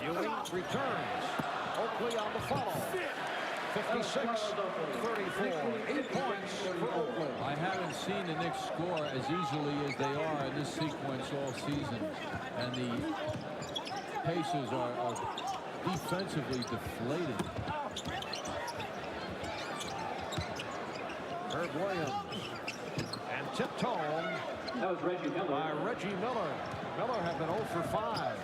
Ewing returns. Oakley on the follow. 56-34. 8 points for Oakley. I haven't seen the Knicks score as easily as they are in this sequence all season. And the Pacers are defensively deflated. Herb Williams. And tipped home. That was Reggie Miller. By Reggie Miller. Miller have been 0 for 5.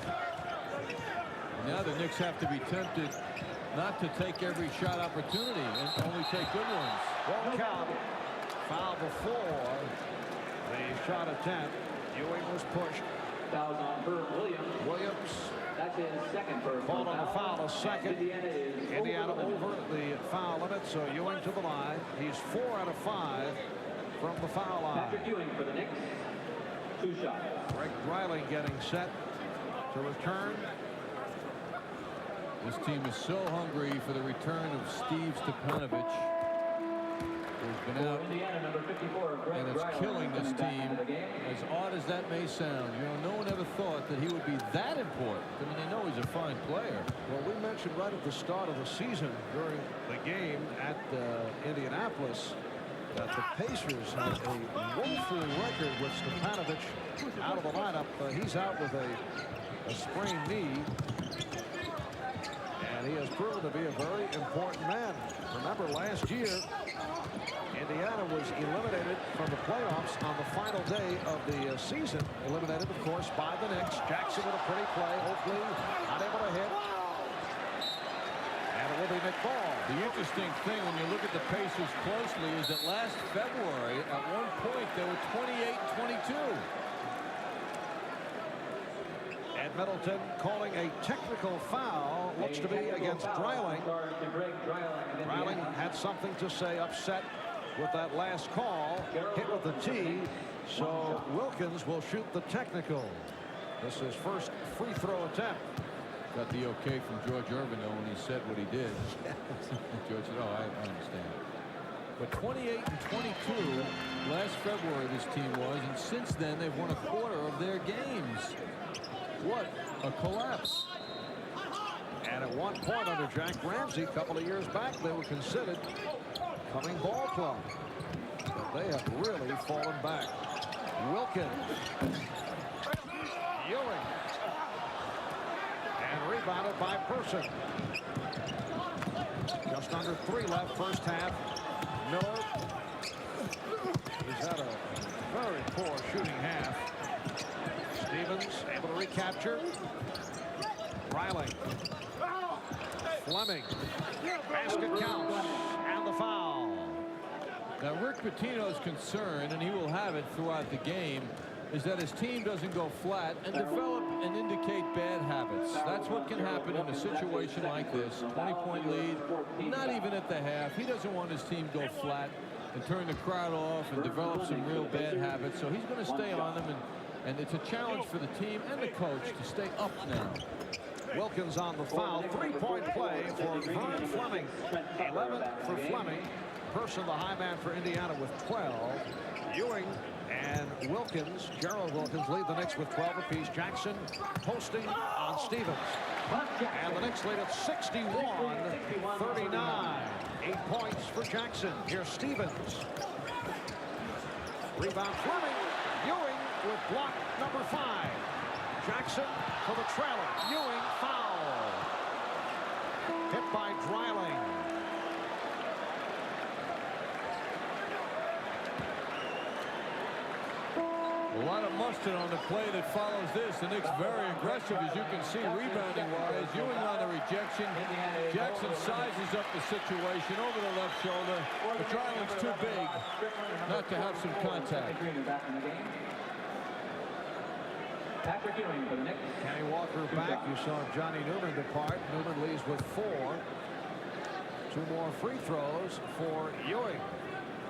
Now the Knicks have to be tempted not to take every shot opportunity and only take good ones. Won't count. Foul before the shot attempt. Ewing was pushed. Foul on Herb Williams. Williams That's his second personal called on the foul, a second. Indiana over the foul limit, so Ewing to the line. He's 4 out of 5 from the foul line. Patrick Ewing for the Knicks. 2 shots. Greg Dreiling getting set to return. This team is so hungry for the return of Steve Stepanovich, who's been out, Indiana, number 54, Greg and it's Dreiling, killing this coming back team. into the game. As odd as that may sound, you know, no one ever thought that he would be that important. I mean, they know he's a fine player. Well, we mentioned right at the start of the season during the game at Indianapolis that the Pacers had a woeful record with Stepanovich out of the lineup. He's out with a sprained knee. And he has proven to be a very important man. Remember, last year, Indiana was eliminated from the playoffs on the final day of the season. Eliminated, of course, by the Knicks. Jackson with a pretty play. Oakley not able to hit. And it will be Nick Ball. The interesting thing when you look at the Pacers closely is that last February, at one point, they were 28-22. And Middleton calling a technical foul. Looks to be against Dreiling. Dreiling had something to say, upset with that last call. Hit with the tee. So Wilkins will shoot the technical. This is first free throw attempt. Got the okay from George Irvin, though, when he said what he did. George said, oh, I understand. But 28-22 last February this team was, and since then they've won a quarter of their games. What a collapse. And at one point under Jack Ramsey, a couple of years back, they were considered coming ball club. But they have really fallen back. Wilkins. Ewing. And rebounded by Person. Just under 3 left, first half. Miller. He's had a very poor shooting half. Stevens able to recapture. Riley. Fleming. Basket counts. And the foul. Now, Rick Pitino's concern, and he will have it throughout the game, is that his team doesn't go flat and develop and indicate bad habits. That's what can happen in a situation like this. 20-point lead, not even at the half. He doesn't want his team to go flat and turn the crowd off and develop some real bad habits. So he's going to stay on them, and it's a challenge for the team and the coach to stay up now. Wilkins on the foul. 3-point play for Vern Fleming. 11 for Fleming. Person, the high man for Indiana, with 12. Ewing and Wilkins, Gerald Wilkins, lead the Knicks with 12 apiece. Jackson posting on Stevens. And the Knicks lead at 61-39. 8 points for Jackson. Here's Stevens. Rebound Fleming. Ewing with block number 5. Jackson for the trailer. Ewing foul. Hit by Dreiling. A lot of mustard on the play that follows this. The Knicks very aggressive, as you can see, rebounding-wise. Ewing on the rejection. Jackson sizes up the situation over the left shoulder. The Dreiling's too big not to have some contact. Patrick Ewing for the Knicks. Kenny Walker back. You saw Johnny Newman depart. Newman leaves with 4. 2 more free throws for Ewing.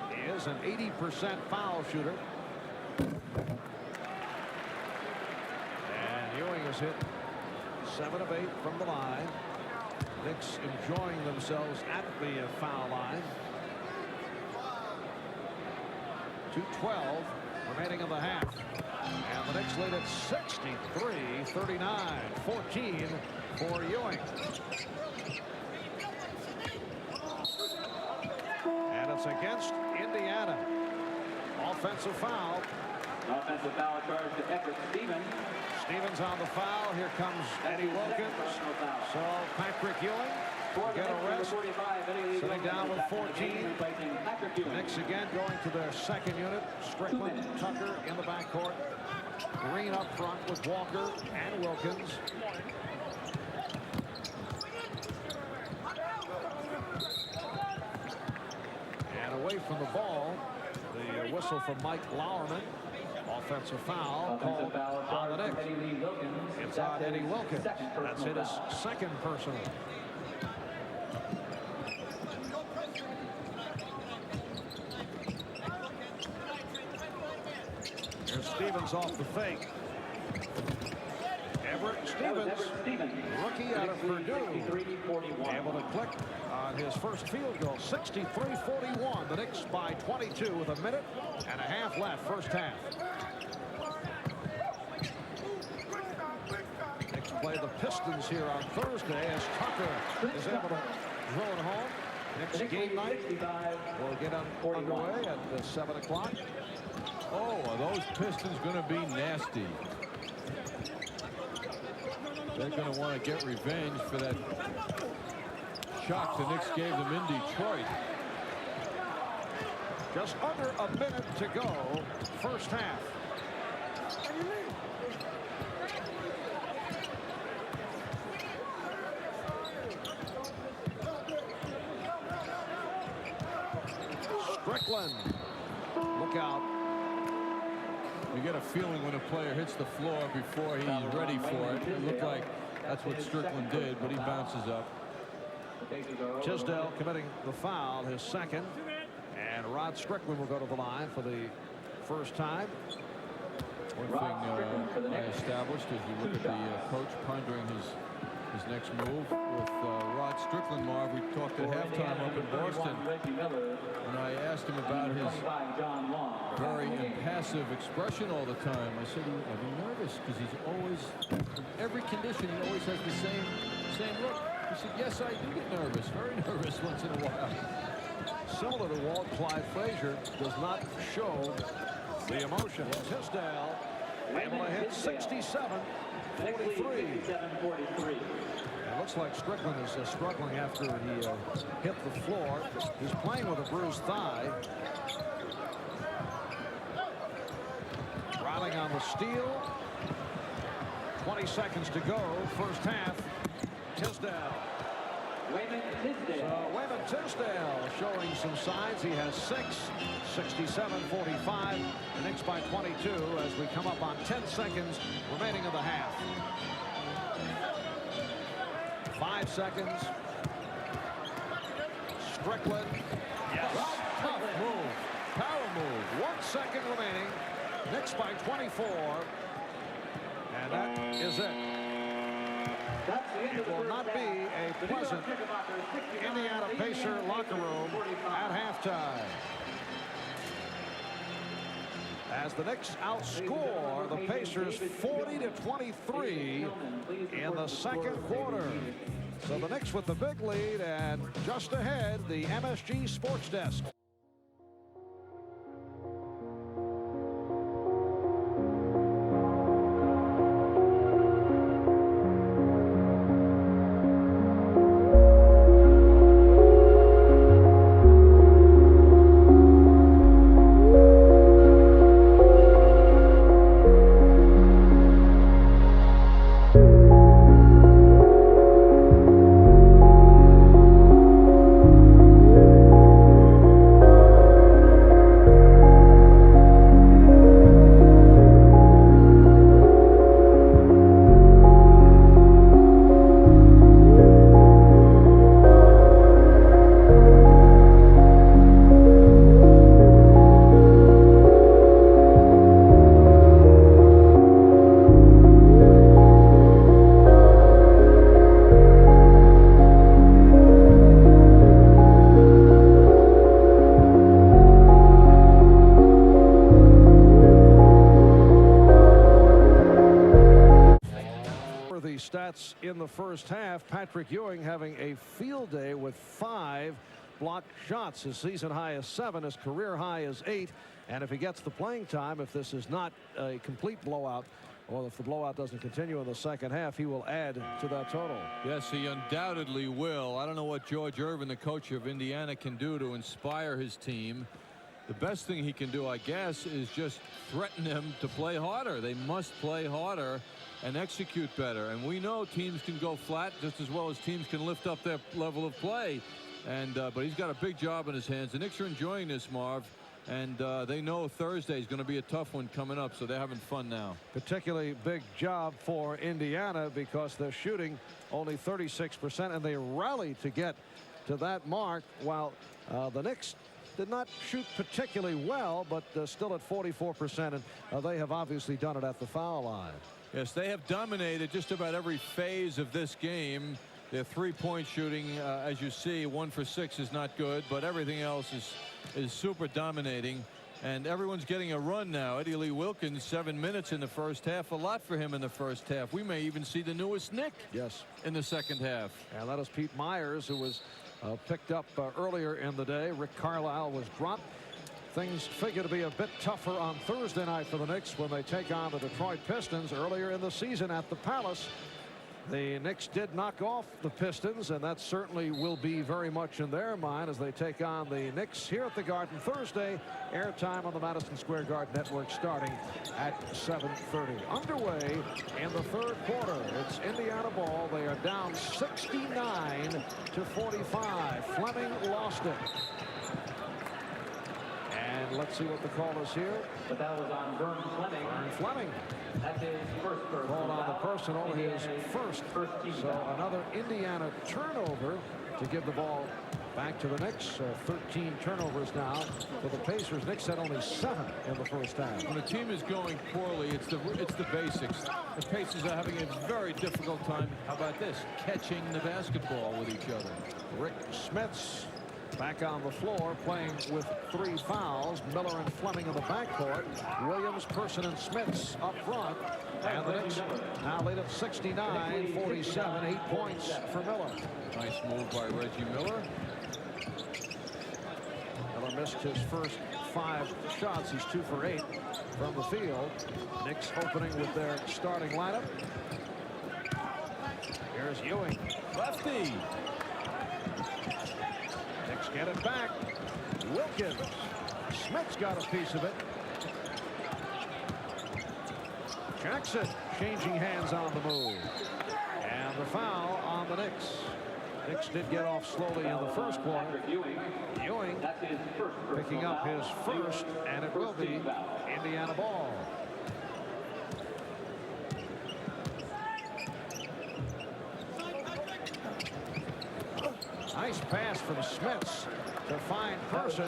He is an 80% foul shooter. And Ewing has hit 7 of 8 from the line. Knicks enjoying themselves at the foul line. 2:12 remaining in the half. And the Knicks lead at 63-39. 14 for Ewing. And it's against Indiana. Offensive foul. Offensive foul charge to Everett Stevens. Stevens on the foul. Here comes Eddie Wilkins. So Patrick Ewing will get a rest. Sitting down with 14. The Knicks again going to their second unit. Strickland, Tucker in the backcourt. Green up front with Walker and Wilkins. And away from the ball, the whistle from Mike Lowerman. Offensive foul called on the Knicks. It's on Eddie Wilkins. That's hit his second personal. Here's Stevens off the fake. Everett Stevens, rookie out of Purdue, able to click on his first field goal. 63-41. The Knicks by 22 with 1.5 minutes left, first half. Knicks play the Pistons here on Thursday as Tucker is able to drill it home. Knicks game night will get underway at 7 o'clock. Oh, are those Pistons going to be nasty? They're going to want to get revenge for that shock the Knicks gave them in Detroit. Just under 1 minute to go, first half. Strickland, look out. You get a feeling when a player hits the floor before he's ready for it. It looked like that's what Strickland did, but he bounces up. Tisdale committing the foul, his second. And Rod Strickland will go to the line for the first time. One thing I established as you look at the coach pondering his next move with Rod Strickland, Marv. We talked at halftime up in Boston, and I asked him about his very impassive expression all the time. I said, are you nervous? Because he's always, in every condition, he always has the same look. He said, yes, I do get nervous, very nervous once in a while. Similar to Walt, Clyde Frazier does not show the emotion. Tisdale able to hit 67-43. It looks like Strickland is struggling after he hit the floor. He's playing with a bruised thigh. Riley on the steal. 20 seconds to go, first half. Tisdale. So Wayman Tisdale showing some signs. He has 6, 67-45. The Knicks by 22 as we come up on 10 seconds remaining of the half. 5 seconds. Strickland. Yes. Tough move. Power move. 1 second remaining. Knicks by 24. And that is it. It will not be a pleasant Indiana Pacer locker room at halftime. As the Knicks outscore the Pacers 40-23 in the second quarter. So the Knicks with the big lead, and just ahead, the MSG Sports Desk. stats in the first half. Patrick Ewing having a field day with 5 blocked shots. His season high is 7. His career high is 8. And if he gets the playing time, if this is not a complete blowout, or if the blowout doesn't continue in the second half, he will add to that total. Yes, he undoubtedly will. I don't know what George Irvin, the coach of Indiana, can do to inspire his team. The best thing he can do, I guess, is just threaten them to play harder. They must play harder and execute better. And we know teams can go flat just as well as teams can lift up their level of play. And but he's got a big job in his hands. The Knicks are enjoying this, Marv. And they know Thursday is going to be a tough one coming up, so they're having fun now. Particularly big job for Indiana because they're shooting only 36%, and they rally to get to that mark, while the Knicks did not shoot particularly well, but still at 44%, and they have obviously done it at the foul line. Yes, they have dominated just about every phase of this game. Their three-point shooting, as you see, 1 for 6 is not good, but everything else is super dominating, and everyone's getting a run now. Eddie Lee Wilkins, 7 minutes in the first half, a lot for him in the first half. We may even see the newest Knick in the second half. And that is Pete Myers, who was picked up earlier in the day. Rick Carlisle was dropped. Things figure to be a bit tougher on Thursday night for the Knicks when they take on the Detroit Pistons earlier in the season at the Palace. The Knicks did knock off the Pistons, and that certainly will be very much in their mind as they take on the Knicks here at the Garden Thursday. Airtime on the Madison Square Garden Network starting at 7:30. Underway in the third quarter. It's Indiana ball. They are down 69 to 45. Fleming lost it. And let's see what the call is here. But that was on Vern Fleming. Vern Fleming. That's his first personal Called on the foul. personal, his first. team So foul. another Indiana turnover to give the ball back to the Knicks. 13 turnovers now for the Pacers. Knicks had only 7 in the first half. When a team is going poorly, it's the basics. The Pacers are having a very difficult time. How about this? Catching the basketball with each other. Rick Smits back on the floor playing with 3 fouls. Miller and Fleming in the backcourt. Williams, Person, and Smits up front. And the Knicks now lead at 69-47. 8 points for Miller. Nice move by Reggie Miller. Miller missed his first 5 shots. He's 2 for 8 from the field. Knicks opening with their starting lineup. Here's Ewing. Lefty. Knicks get it back. Wilkins. Smits got a piece of it. Jackson changing hands on the move. And the foul on the Knicks. Knicks did get off slowly in the first quarter. Ewing picking up his first, and it will be Indiana ball. Nice pass from Smits to find Person.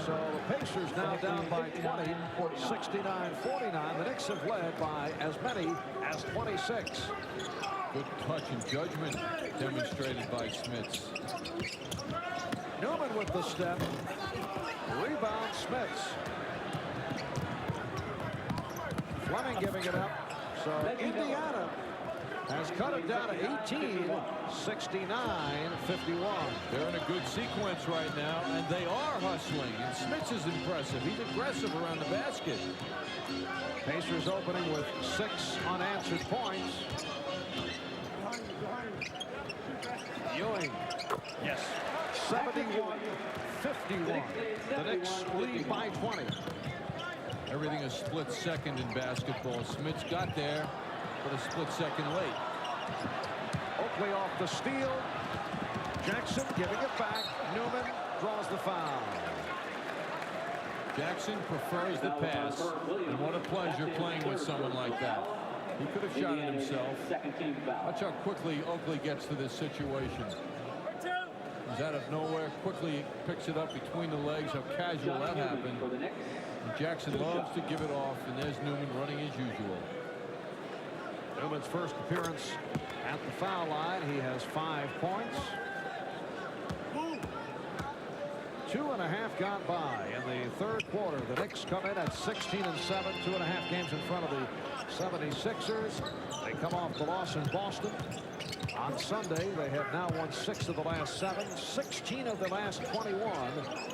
So the Pacers now down by 20, 69-49. The Knicks have led by as many as 26. Good touch and judgment demonstrated by Smits. Newman with the step. Rebound Smits. Fleming giving it up. So Indiana has cut it down to 18, 69-51. They're in a good sequence right now, and they are hustling. And Smits is impressive. He's aggressive around the basket. Pacers opening with 6 unanswered points. Ewing. Yes. 71-51. The Knicks lead by 20. Everything is split second in basketball. Smits got there, but a split second late. Oakley off the steal. Jackson giving it back. Newman draws the foul. Jackson prefers the pass, and what a pleasure playing with someone like that. He could have shot it himself. Watch how quickly Oakley gets to this situation. He's out of nowhere, quickly picks it up between the legs. How casual that happened. And Jackson loves to give it off, and there's Newman running as usual. Newman's first appearance at the foul line. He has 5 points. 2.5 gone by in the third quarter. The Knicks come in at 16-7, 2.5 games in front of the 76ers. They come off the loss in Boston on Sunday. They have now won 6 of the last 7, 16 of the last 21,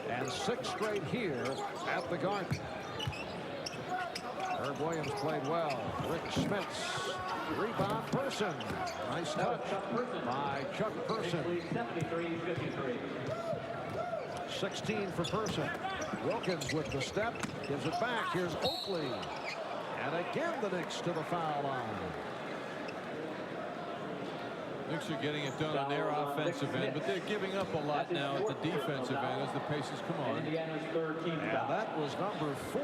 and 6 straight here at the Garden. Herb Williams played well. Rick Smits. Rebound Person. Nice touch by Chuck Person. 73-53. 16 for Person. Wilkins with the step. Gives it back. Here's Oakley. And again the Knicks to the foul line. Knicks are getting it done on their offensive end, but they're giving up a lot now at the defensive end as the Pacers come on. Indiana's third team And foul. that was number 4,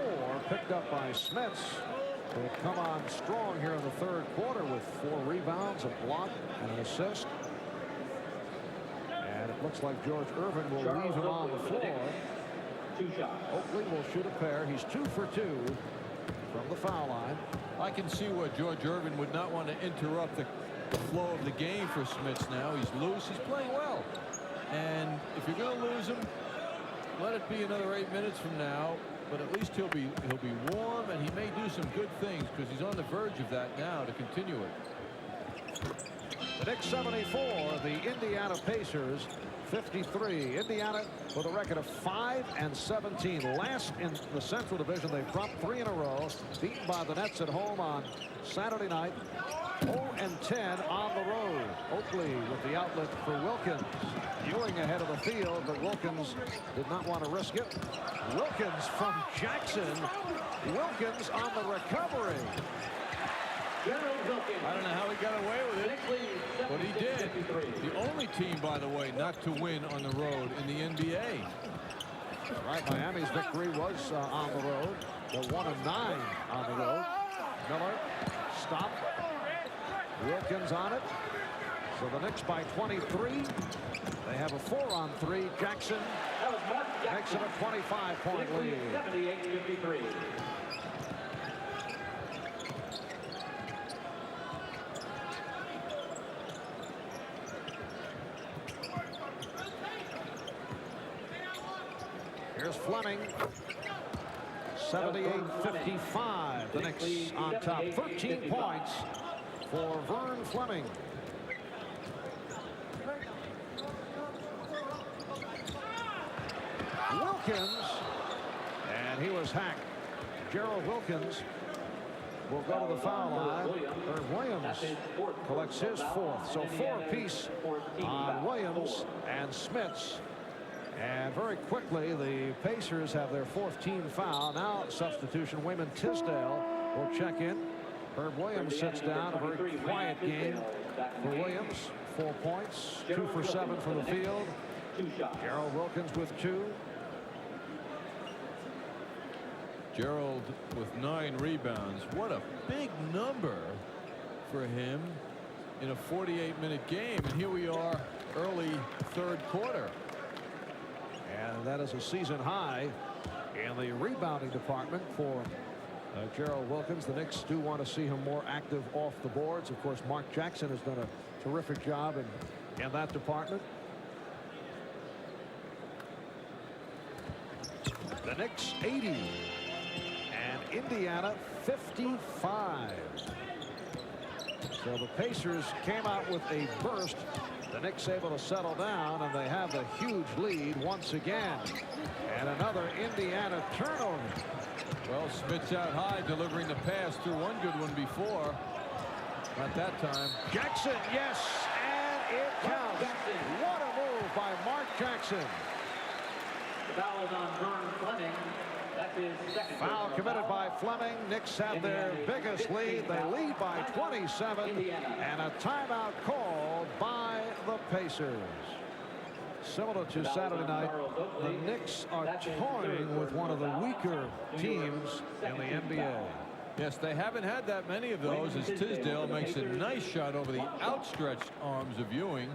picked up by Smits. They come on strong here in the third quarter with 4 rebounds, a block, and an assist. And it looks like George Irvin will leave him on the floor. 2 shots. Oakley will shoot a pair. He's 2 for 2 from the foul line. I can see why George Irvin would not want to interrupt the flow of the game for Smits now. He's loose. He's playing well. And if you're going to lose him, let it be another 8 minutes from now. But at least he'll be warm, and he may do some good things because he's on the verge of that now to continue it. The Knicks 74, the Indiana Pacers 53. Indiana with a record of 5-17. Last in the Central Division. They've dropped 3 in a row. Beaten by the Nets at home on Saturday night. 0-10 on the road. Oakley with the outlet for Wilkins. Ewing ahead of the field, but Wilkins did not want to risk it. Wilkins from Jackson. Wilkins on the recovery. I don't know how he got away with it, but he did. The only team, by the way, not to win on the road in the NBA. Right, Miami's victory was on the road. They're 1-9 on the road. Miller stopped. Wilkins on it. So the Knicks by 23. They have a 4-on-3. Jackson makes it a 25-point lead. 78-53. Here's Fleming. 78-55. The Knicks on top. 13 points for Vern Fleming. Wilkins, and he was hacked. Gerald Wilkins will go to the foul line. Irv Williams collects his 4th. So 4 apiece on Williams and Smits. And very quickly, the Pacers have their 4th team foul. Now substitution, Wayman Tisdale will check in. Herb Williams sits down. A very quiet game for Williams. 4 points, 2 for 7 from the field. Gerald Wilkins with 2. Gerald with 9 rebounds. What a big number for him in a 48-minute game. And here we are early third quarter. And that is a season high in the rebounding department for Gerald Wilkins. The Knicks do want to see him more active off the boards. Of course, Mark Jackson has done a terrific job in that department. The Knicks 80 and Indiana 55. So the Pacers came out with a burst. The Knicks able to settle down, and they have a huge lead once again. And another Indiana turnover. Well, Smits out high, delivering the pass through one good one before. Not that time. Jackson, yes, and it counts. What a move by Mark Jackson. The foul is on Vern Fleming. That's his 2nd. Foul committed by Fleming. Knicks have their biggest lead. They lead by 27, and a timeout called by the Pacers. Similar to Saturday night, the Knicks are toying with one of the weaker teams in the NBA. Yes, they haven't had that many of those as Tisdale makes a nice shot over the outstretched arms of Ewing.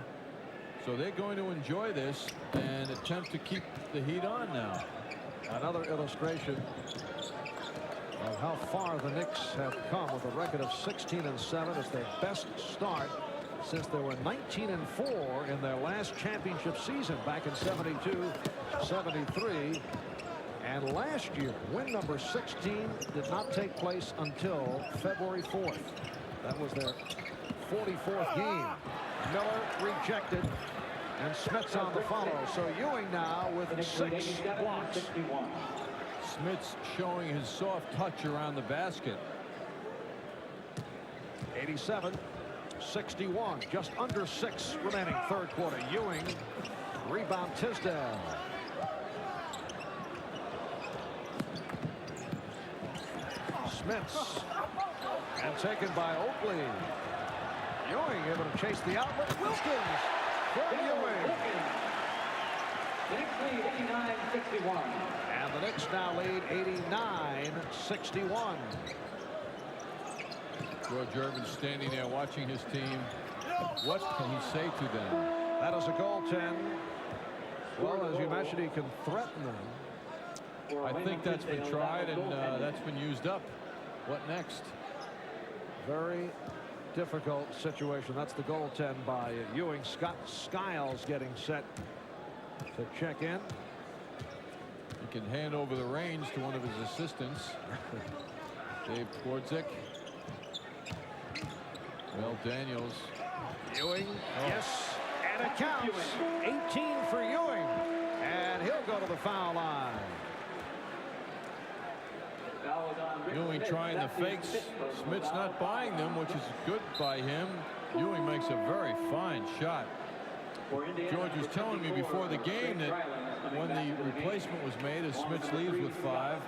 So they're going to enjoy this and attempt to keep the heat on now. Another illustration of how far the Knicks have come with a record of 16-7. It's their best start since they were 19-4 in their last championship season back in 72-73. And last year, win number 16 did not take place until February 4th. That was their 44th game. Miller rejected, and Smits on the follow. So Ewing now with 6 blocks. Smits showing his soft touch around the basket. 87-61, just under 6 remaining third quarter. Ewing, rebound Tisdale. Smits, and taken by Oakley. Ewing able to chase the outlet. Wilkins for Ewing. The Knicks lead 89-61. And the Knicks now lead 89-61. George Irvin standing there watching his team. What can he say to them? That is a goaltend. Well, as you mentioned, he can threaten them. I think that's been tried, and that's been used up. What next? Very difficult situation. That's the goaltend by Ewing. Scott Skiles getting set to check in. He can hand over the reins to one of his assistants. Dave Twardzik. Mel Daniels. Ewing, yes, and it counts. 18 for Ewing, and he'll go to the foul line. Ewing trying the fakes. Smits not buying them, which is good by him. Ewing makes a very fine shot. George was telling me before the game that when the replacement was made, as Smits leaves with 5,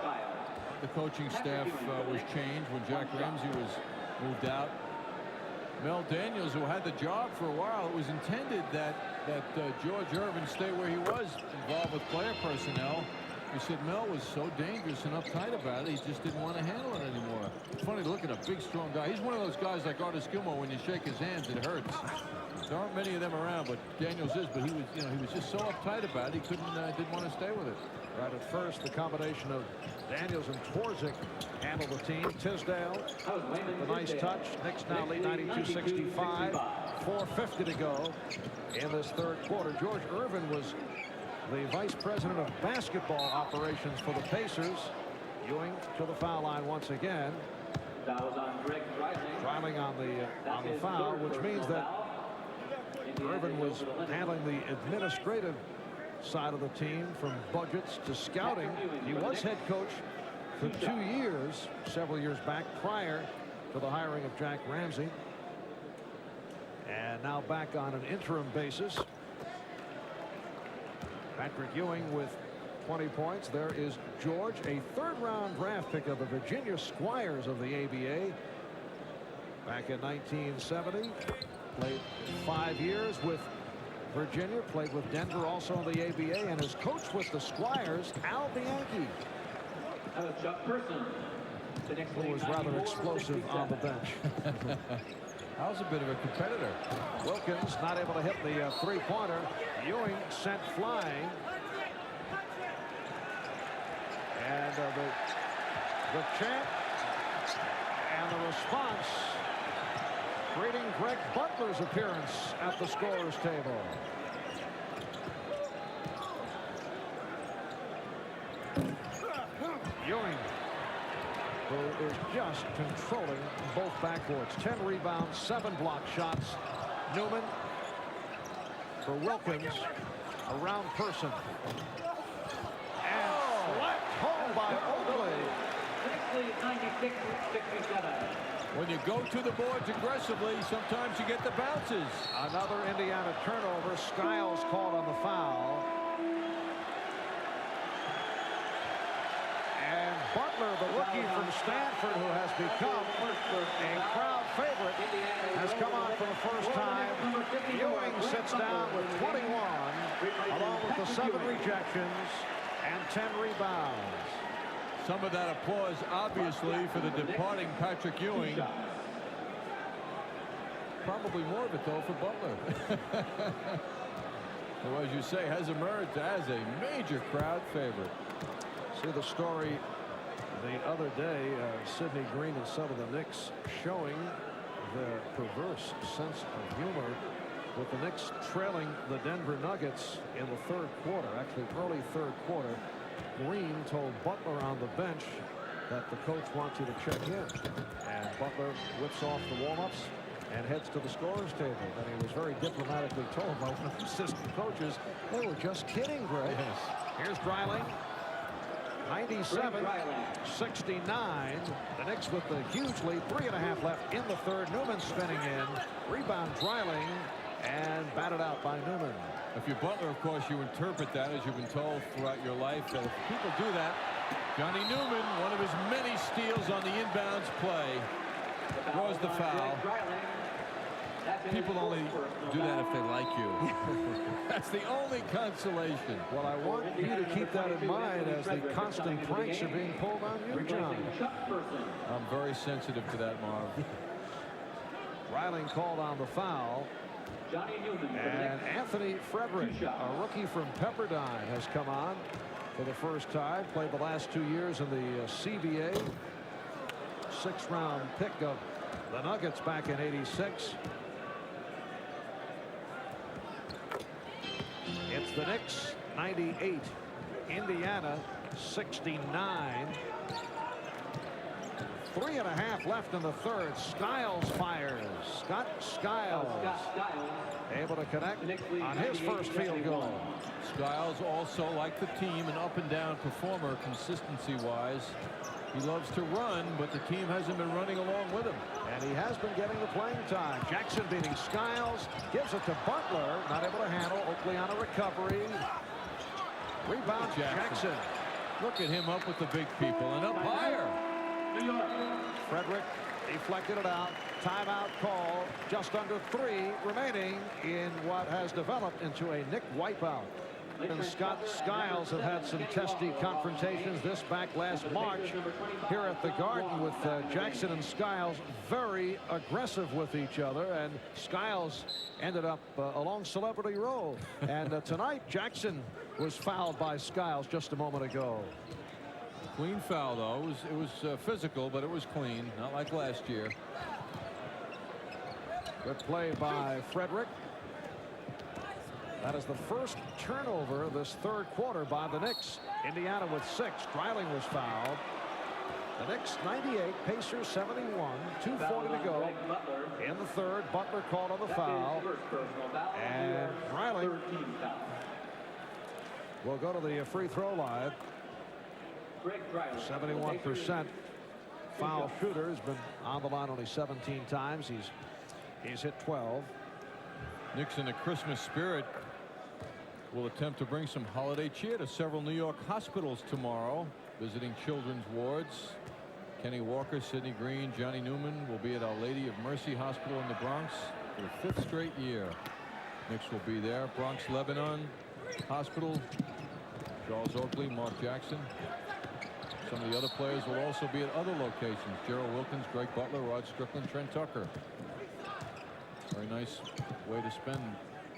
the coaching staff was changed when Jack Ramsey was moved out. Mel Daniels, who had the job for a while, it was intended that George Irvin stay where he was, involved with player personnel. He said Mel was so dangerous and uptight about it, he just didn't want to handle it anymore. It's funny to look at a big, strong guy. He's one of those guys like Artis Gilmore. When you shake his hands, it hurts. There aren't many of them around, but Daniels is. But he was, he was just so uptight about it, he didn't want to stay with it. Right at first, the combination of Daniels and Twardzik handle the team. Tisdale, the nice touch. Knicks now lead 92-65. 4:50 to go in this third quarter. George Irvin was the vice president of basketball operations for the Pacers. Ewing to the foul line once again. Riling on the foul, which means that Irvin was handling the administrative side of the team, from budgets to scouting. He was head coach for 2 years, several years back, prior to the hiring of Jack Ramsey, and now back on an interim basis. Patrick Ewing with 20 points. There is George, a third-round draft pick of the Virginia Squires of the ABA. Back in 1970, played 5 years with Virginia, played with Denver also in the ABA, and has coached with the Squires, Al Bianchi, who was rather explosive on the bench. Al's a bit of a competitor. Wilkins not able to hit the three-pointer. Ewing sent flying. And the chant and the response greeting Greg Butler's appearance at the scorer's table. Ewing, who is just controlling both backboards. 10 rebounds, 7 block shots. Newman for Wilkins, around person. And slapped home by Oakley. 96-67. When you go to the boards aggressively, sometimes you get the bounces. Another Indiana turnover. Skiles called on the foul. And Butler, the rookie from Stanford, who has become a crowd favorite, has come on for the first time. Ewing sits down with 21, along with the 7 rejections and 10 rebounds. Some of that applause, obviously, for the departing Patrick Ewing. Probably more of it, though, for Butler. Who, as you say, has emerged as a major crowd favorite. See the story the other day, Sidney Green and some of the Knicks showing their perverse sense of humor, with the Knicks trailing the Denver Nuggets in the third quarter, actually early third quarter. Green told Butler on the bench that the coach wants you to check in, and Butler whips off the warm-ups and heads to the scorer's table. And he was very diplomatically told by one of the assistant coaches they were just kidding, Greg. Yes. Here's Dreiling. 97-69. The Knicks with the huge lead. 3.5 left in the third. Newman spinning in. Rebound Dreiling and batted out by Newman. If you're Butler, of course, you interpret that as you've been told throughout your life that if people do that, Johnny Newman, one of his many steals on the inbounds play, draws the foul. People only do that if they like you. That's the only consolation. Well, I want you to keep that in mind as the constant pranks are being pulled on you, John. I'm very sensitive to that, Marv. Dreiling called on the foul. And Anthony Frederick, a rookie from Pepperdine, has come on for the first time. Played the last 2 years in the CBA. 6th-round pick of the Nuggets back in '86. It's the Knicks 98, Indiana 69. 3.5 left in the third. Skiles fires. Scott Skiles able to connect on his first field goal. Skiles also, like the team, an up-and-down performer consistency-wise. He loves to run, but the team hasn't been running along with him. And he has been getting the playing time. Jackson beating Skiles. Gives it to Butler. Not able to handle. Oakley on a recovery. Rebound Jackson. Look at him up with the big people and up higher. Frederick deflected it out. Timeout call. Just under 3 remaining in what has developed into a Knick wipeout. And Scott Skiles have had some testy confrontations. This back last March here at the Garden with Jackson and Skiles very aggressive with each other, and Skiles ended up along Celebrity Row. And tonight Jackson was fouled by Skiles just a moment ago. Clean foul, though. It was physical, but it was clean, not like last year. Good play by Frederick. That is the first turnover this third quarter by the Knicks. Indiana with 6. Dreiling was fouled. The Knicks 98, Pacers 71. 2:40 to go in the third. Butler called on the foul. And Dreiling will go to the free throw line. 71% foul shooter. Has been on the line only 17 times. He's hit 12. Knicks in the Christmas spirit will attempt to bring some holiday cheer to several New York hospitals tomorrow, visiting children's wards. Kenny Walker, Sidney Green, Johnny Newman will be at Our Lady of Mercy Hospital in the Bronx for the 5th straight year. Knicks will be there. Bronx Lebanon Hospital, Charles Oakley, Mark Jackson. Some of the other players will also be at other locations. Gerald Wilkins, Greg Butler, Rod Strickland, Trent Tucker. Very nice way to spend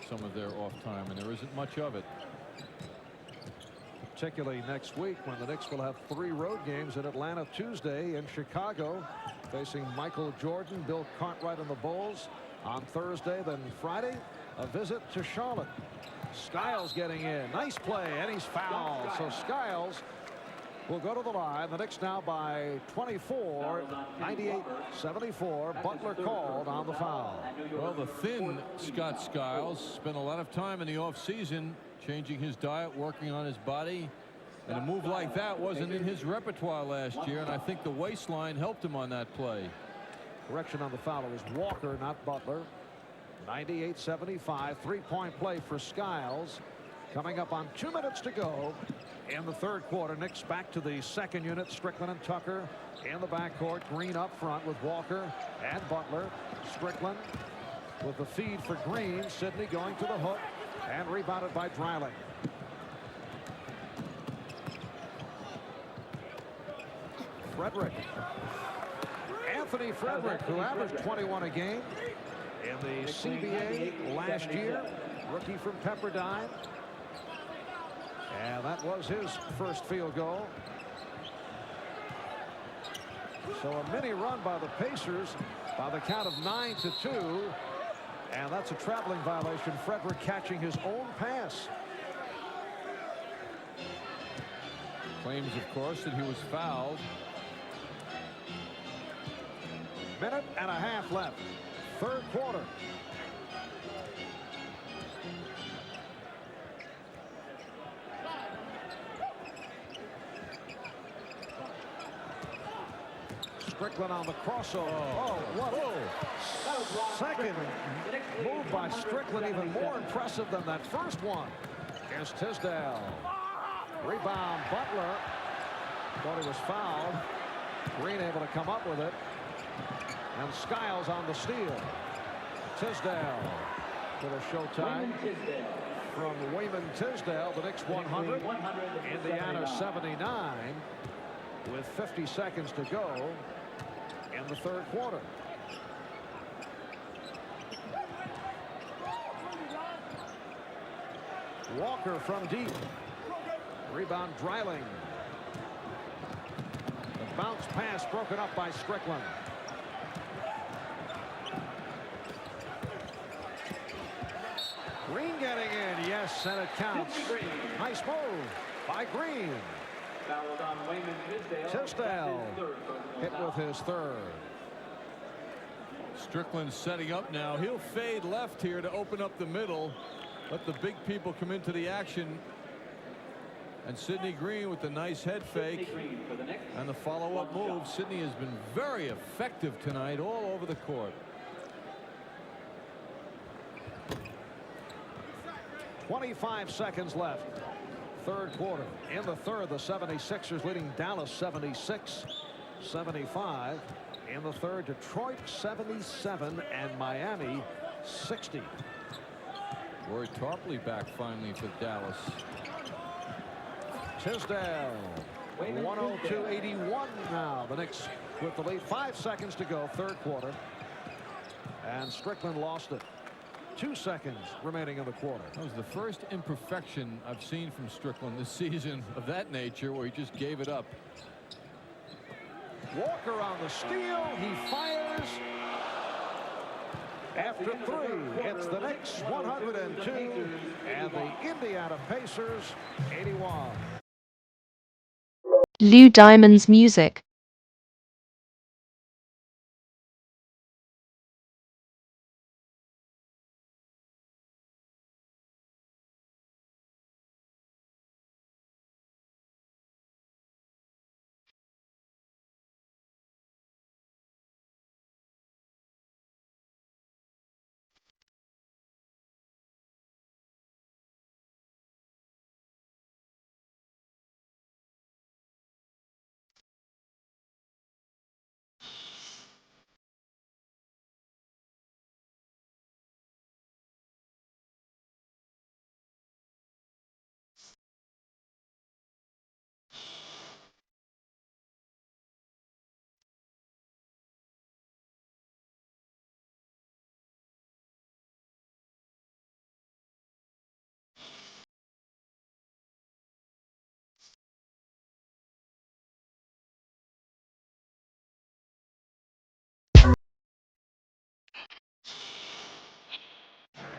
some of their off time, and there isn't much of it. Particularly next week when the Knicks will have 3 road games in Atlanta Tuesday, in Chicago facing Michael Jordan, Bill Cartwright and the Bulls on Thursday. Then Friday a visit to Charlotte. Skiles getting in. Nice play, and he's fouled. So Skiles will go to the line. The Knicks now by 24, 98-74. Butler called on the foul. Well, the thin Scott Skiles spent a lot of time in the offseason changing his diet, working on his body. And a move like that wasn't in his repertoire last year, and I think the waistline helped him on that play. Correction on the foul. It was Walker, not Butler. 98-75. 3-point play for Skiles. Coming up on 2 minutes to go in the third quarter. Knicks back to the second unit. Strickland and Tucker in the backcourt. Green up front with Walker and Butler. Strickland with the feed for Green. Sidney going to the hook and rebounded by Dreiling. Frederick. Anthony Frederick, who averaged 21 a game in the CBA last year. Rookie from Pepperdine. And that was his first field goal. So a mini run by the Pacers by the count of 9-2. And that's a traveling violation. Frederick catching his own pass. Claims, of course, that he was fouled. Minute and a half left. Third quarter. Strickland on the crossover. Oh, what a second move by Strickland, even more impressive than that first one. Here's Tisdale. Rebound, Butler. Thought he was fouled. Green able to come up with it. And Skiles on the steal. Tisdale for the showtime from Wayman Tisdale. The Knicks 100. Indiana 79 with 50 seconds to go in the third quarter. Walker from deep. Rebound Dreiling. The bounce pass broken up by Strickland. Green getting in. Yes, and it counts. Nice move by Green. Tisdale hit with his third. Strickland setting up now. He'll fade left here to open up the middle. Let the big people come into the action. And Sidney Green with the nice head fake and the follow-up move. Sidney has been very effective tonight all over the court. 25 seconds left. Third quarter. In the third, the 76ers leading Dallas 76-75. In the third, Detroit 77 and Miami 60. Roy Tarpley back finally for Dallas. Tisdale 102-81 now. The Knicks with the lead. 5 seconds to go. Third quarter. And Strickland lost it. 2 seconds remaining in the quarter. That was the first imperfection I've seen from Strickland this season of that nature, where he just gave it up. Walker on the steal. He fires. After 3, it's the Knicks 102 and the Indiana Pacers 81. Lou Diamond's music.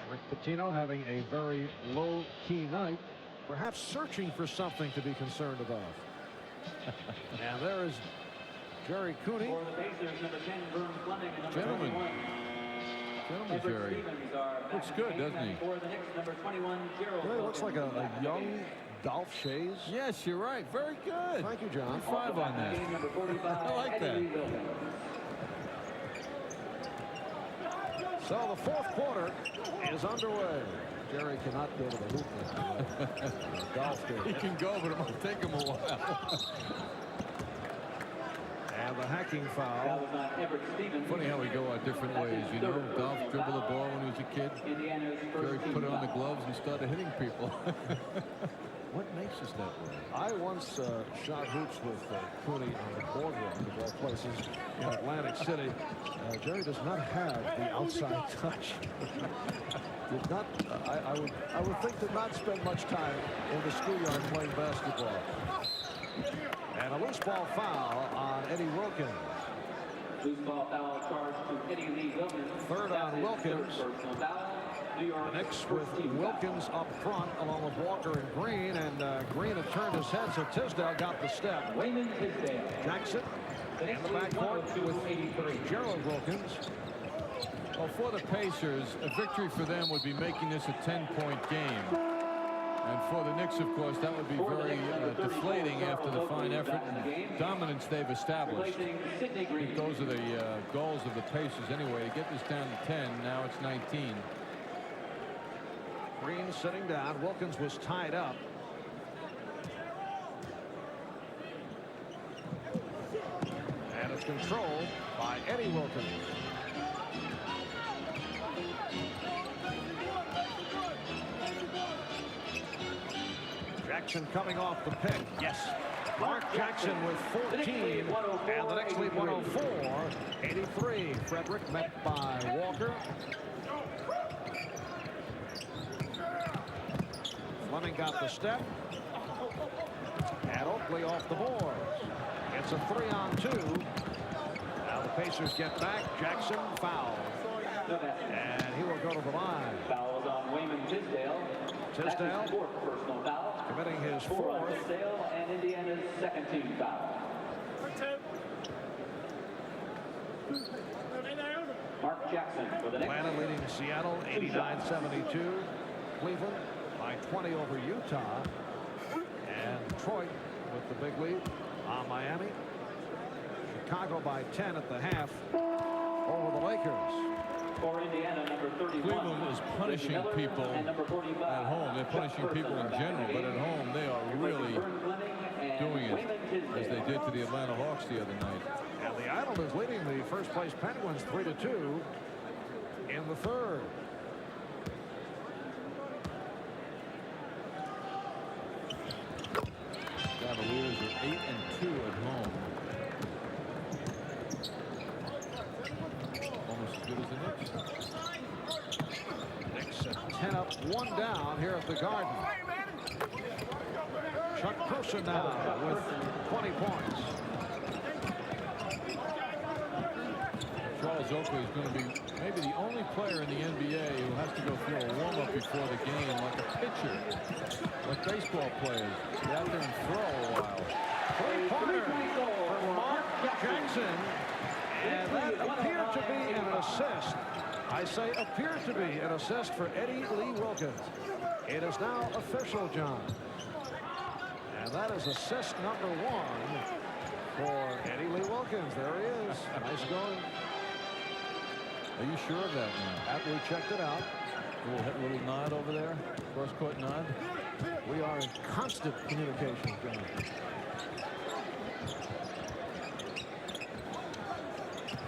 Rick Pitino having a very low-key night, perhaps searching for something to be concerned about. And there is Jerry Cooney. Gentlemen, Jerry. Looks good, doesn't he? Really looks like a young Dolph Shays. Yes, you're right. Very good. Thank you, John. 5 on that. I like that. So the fourth quarter is underway. Jerry cannot go to the hoop now. Golf game. He can go, but it might take him a while. And the hacking foul. Funny how we go our different ways. You know, Dolph dribbled the ball when he was a kid. Jerry put on the gloves and started hitting people. What makes us that way? I once shot hoops with Cooney on the boardwalk of all places in Atlantic City. Jerry does not have the outside touch. Did not. I would think did not spend much time in the schoolyard playing basketball. And a loose ball foul on Eddie Wilkins. Loose ball foul charge to Eddie Lee Wilkins. Third on Wilkins. Personal foul. New York. The Knicks with Wilkins up front along with Walker and Green, and Green had turned his head, so Tisdale got the step. Wayman Tisdale. Jackson in the backcourt with Gerald Wilkins. Well, for the Pacers, a victory for them would be making this a 10-point game. And for the Knicks, of course, that would be very deflating after the fine effort and dominance they've established. I think those are the goals of the Pacers anyway, to get this down to 10. Now it's 19. Green sitting down. Wilkins was tied up. And it's controlled by Eddie Wilkins. Jackson coming off the pick. Yes. Mark Jackson with 14. And the Knicks lead 104. 83. Frederick met by Walker. Fleming got the step. And Oakley off the boards. It's a 3-on-2. Now the Pacers get back. Jackson fouled. And he will go to the line. Fouls on Wayman Tisdale. Tisdale fourth personal foul. committing his Four on fourth. Tisdale and Indiana's second team foul. Mark Jackson for the Knicks. Atlanta leading Seattle 89-72. Cleveland by 20 over Utah. And Detroit with the big lead on Miami. Chicago by 10 at the half over the Lakers. For Indiana, number 31. Cleveland is punishing people at home. They're punishing people in general, but at home they are really doing it as they did to the Atlanta Hawks the other night. And the Islanders leading the first place Penguins 3-2 in the third. Cavaliers are 8-2 at home. Almost as good as the Knicks. Knicks at 10 up, 1 down here at the Garden. Chuck Person now with 20 points. Charles Oakley is going to be maybe the only player in the NBA who has to go through a warm-up before the game, like a pitcher, like baseball players. Get out there and throw a while. Three-pointer for Mark Jackson. And that appeared to be an assist. I say appeared to be an assist for Eddie Lee Wilkins. It is now official, John. And that is assist number 1 for Eddie Lee Wilkins. There he is. Nice going. Are you sure of that now? After we checked it out. Little nod over there. Cross-court nod. We are in constant communication, John.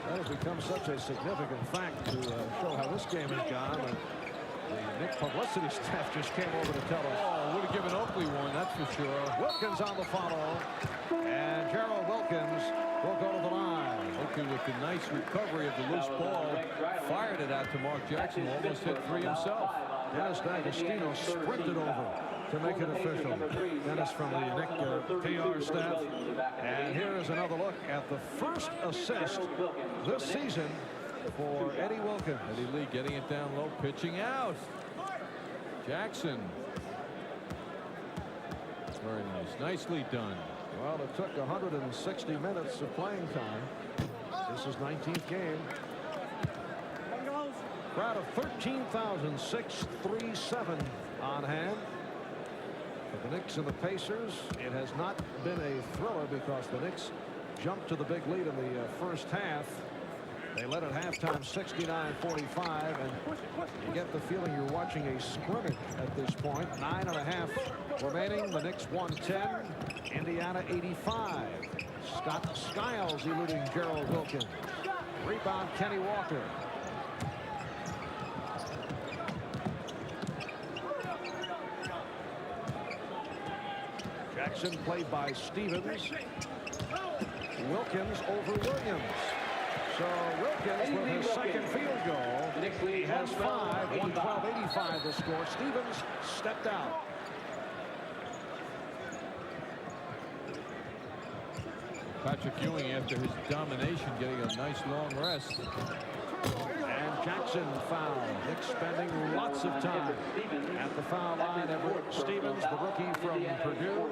That has become such a significant fact to show how this game has gone. And the Knicks publicity staff just came over to tell us. Oh, would have given Oakley one, that's for sure. Wilkins on the follow. And Gerald Wilkins will go to the line. Oakley with the nice recovery of the loose ball. Fired it out to Mark Jackson. Almost hit 3 himself. Dennis D'Agostino sprinted over to make it official. Dennis from the Knicks PR staff. And here is another look at the first assist this season for Eddie Wilkins. Eddie Lee getting it down low, pitching out. Jackson. Very nice. Nicely done. Well, it took 160 minutes of playing time. This is 19th game. Crowd of 13,637 on hand. For the Knicks and the Pacers, it has not been a thriller because the Knicks jumped to the big lead in the first half. They led at halftime 69-45, and you get the feeling you're watching a scrimmage at this point. 9.5 remaining. The Knicks 110. Indiana 85. Scott Skiles eluding Gerald Wilkins. Rebound Kenny Walker. Jackson played by Stevens. Wilkins over Williams. So Wilkins with his second field goal. He has 5. 112-85 the score. Stevens stepped out. Patrick Ewing, after his domination, getting a nice long rest. And Jackson foul. Nick spending lots of time at the foul line. Everett Stevens, the rookie from Purdue,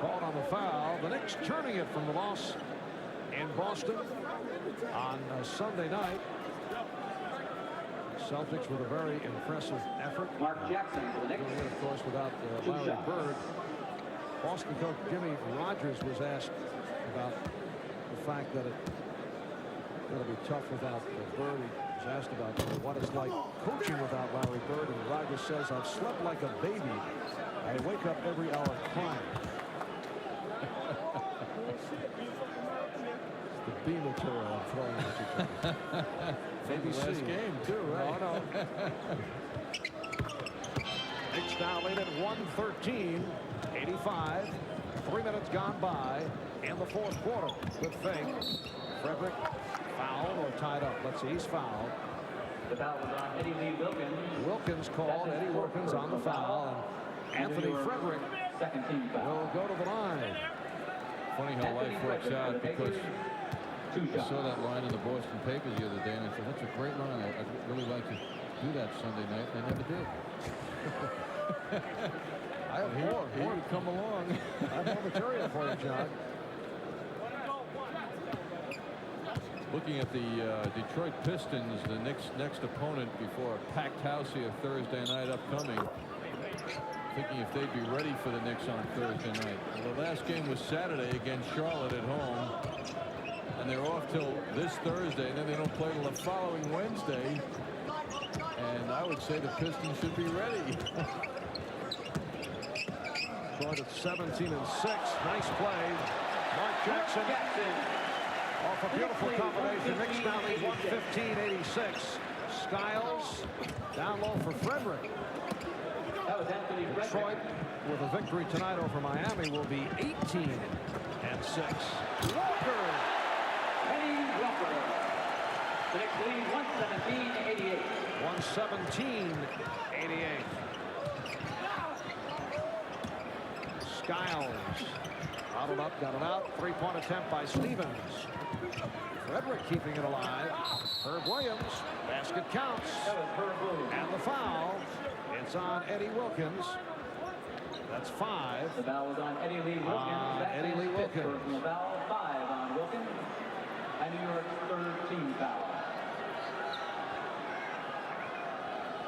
called on the foul. The Knicks turning it from the loss in Boston on Sunday night. Celtics with a very impressive effort. Mark Jackson for the Knicks. Doing it, of course, without Larry Bird. Boston coach Jimmy Rogers was asked about the fact that it'll be tough without Bird. He was asked about what it's like coaching without Larry Bird, and Rogers says, "I've slept like a baby. I wake up every hour crying." The B material I'm throwing at you. Maybe last game too, right? No. Knicks now lead at 113-85. 3 minutes gone by in the fourth quarter. Good thing. Frederick fouled or tied up. Let's see. He's fouled. The foul was on Eddie Lee Wilkins. Wilkins called. Eddie Wilkins on the foul. And Anthony Frederick second team foul. will go to the line. Funny how life works out, because I saw that line in the Boston papers the other day, and I said, that's a great line. I'd really like to do that Sunday night, and I never did. I have more. He would come along. I have more material for you, John. Looking at the Detroit Pistons, the Knicks' next opponent before a packed house here Thursday night upcoming. Thinking if they'd be ready for the Knicks on Thursday night. Well, the last game was Saturday against Charlotte at home, and they're off till this Thursday, and then they don't play till the following Wednesday. And I would say the Pistons should be ready. Short at 17 and 6. Nice play. Mark Jackson off a beautiful combination. Knicks now lead 115-86. Skiles down low for Frederick. Detroit with a victory tonight over Miami will be 18 and 6. Walker. Penny Walker. The Knicks lead 117-88. 117-88. Skiles bottled up, got it out. Three-point attempt by Stevens. Frederick keeping it alive. Herb Williams. Basket counts. And the foul. It's on Eddie Wilkins. That's 5. The foul was on Eddie Lee Wilkins. Eddie Lee Wilkins. The foul 5 on Wilkins. And New York's third team foul.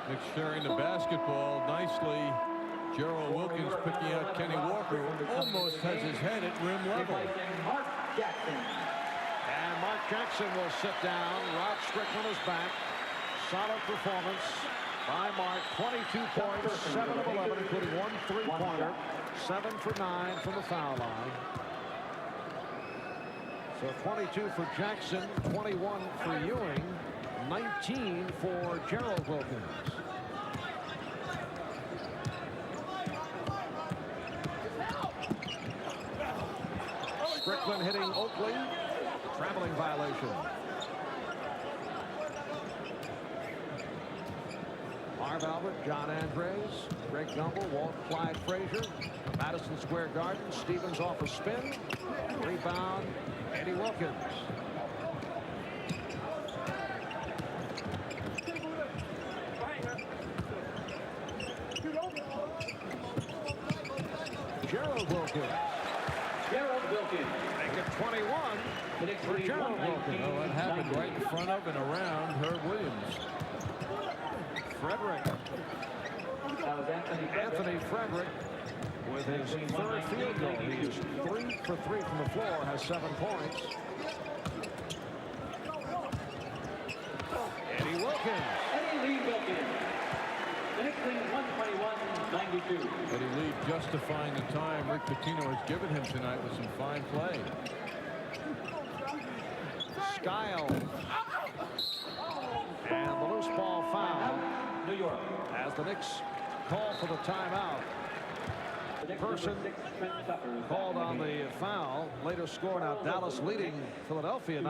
Knicks sharing the basketball nicely. Gerald Wilkins picking out Kenny Walker, who almost has his head at rim level. Mark Jackson. And Mark Jackson will sit down. Rod Strickland is back. Solid performance by Mark. 22 points, 7 of 11, including 1 3-pointer. 7 for 9 from the foul line. So 22 for Jackson, 21 for Ewing, 19 for Gerald Wilkins. Strickland hitting Oakley. Traveling violation. Marv Albert, John Andres, Greg Gumbel, Walt Clyde Frazier, Madison Square Garden. Stevens off a spin. Rebound, Eddie Wilkins. Gerald Wilkins. Gerald Wilkins. Make it 21 for Gerald Wilkins. Well, that happened right in front of and around Herb Williams. Frederick. That was Anthony Frederick with his third field goal. He is 3 for 3 from the floor, has 7 points. Eddie Wilkins. Eddie Lee Wilkins. The Knicks lead 121-92. Eddie Lee justifying the time Rick Pitino has given him tonight with some fine play. Skiles. And the loose ball foul. New York. As the Knicks call for the timeout. Person called on the foul. Later score now. Dallas leading Philadelphia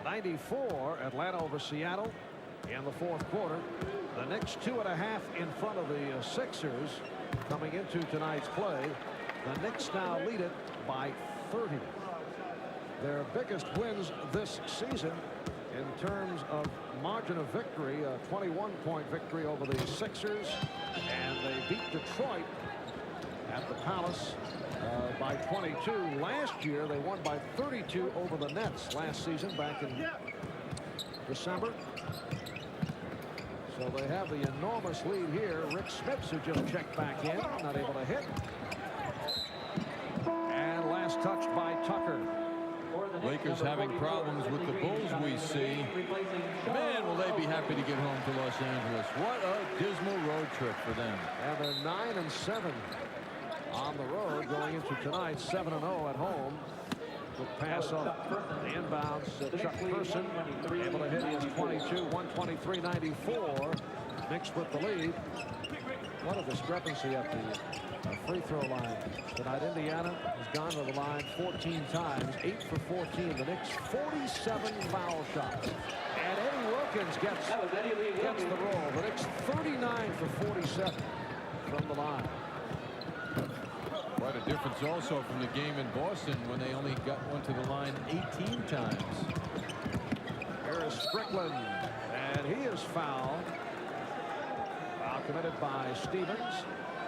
98-94. Atlanta over Seattle in the fourth quarter. The Knicks 2.5 in front of the Sixers coming into tonight's play. The Knicks now lead it by 30. their biggest wins this season in terms of margin of victory. A 21-point victory over the Sixers, and they beat Detroit at the Palace by 22. Last year they won by 32 over the Nets last season back in December. So they have the enormous lead here. Rick Smits, who just checked back in, not able to hit. And last touched by Tucker. Lakers having problems with the Bulls, we see. Man, will they be happy to get home to Los Angeles. What a dismal road trip for them. And they're 9-7 on the road going into tonight. 7-0 at home. Good pass off the inbounds. Chuck Person able to hit his 22, 123.94. Knicks with the lead. What a discrepancy at the free throw line tonight. Indiana has gone to the line 14 times, 8 for 14. The Knicks 47 foul shots. And Eddie Wilkins gets the roll. The Knicks 39 for 47 from the line. Quite a difference also from the game in Boston when they only went to the line 18 times. Here is Strickland, and he is fouled. Foul committed by Stevens.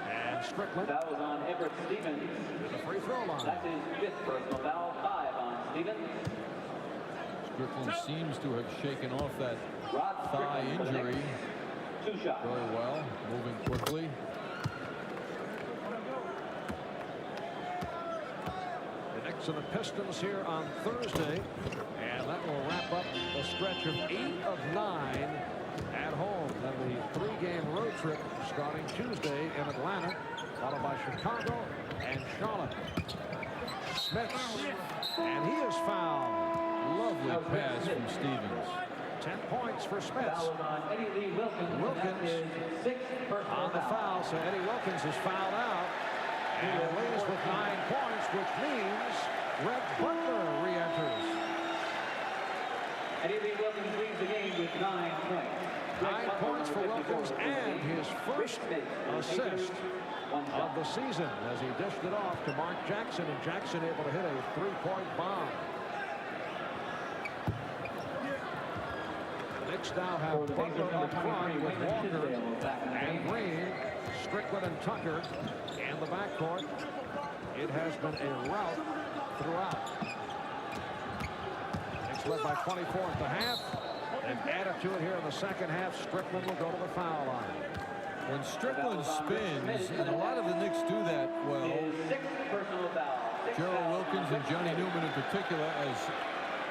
And Strickland. That was on Everett Stevens. To the free throw line. That's his 5th personal foul, 5 on Stevens. Strickland seems to have shaken off that Rod thigh Strickland for the injury Knicks. 2 shots. very well, moving quickly. The Knicks and the Pistons here on Thursday, and that will wrap up a stretch of 8 of 9 at home. Then the 3-game road trip starting Tuesday in Atlanta, followed by Chicago and Charlotte. Smits, and he is fouled. Lovely pass from Stevens. 10 points for Smits. Foul on Eddie Lee Wilkins. Wilkins That is 6th personal on the foul, so Eddie Wilkins is fouled out. And leads with 9 points, which means Red Butler re-enters. Eddie Lee Wilkins leads the game with 9 points. 9 points for Wilkins and his first assist of the season as he dished it off to Mark Jackson, and Jackson able to hit a 3-point bomb. The Knicks now have Butler up front with Walker and Green, Strickland and Tucker, and the backcourt. It has been a rout throughout. Knicks led by 24 at the half. And added to it here in the second half. Strickland will go to the foul line. When Strickland spins, and a lot of the Knicks do that well, Gerald Wilkins and Johnny Newman in particular, as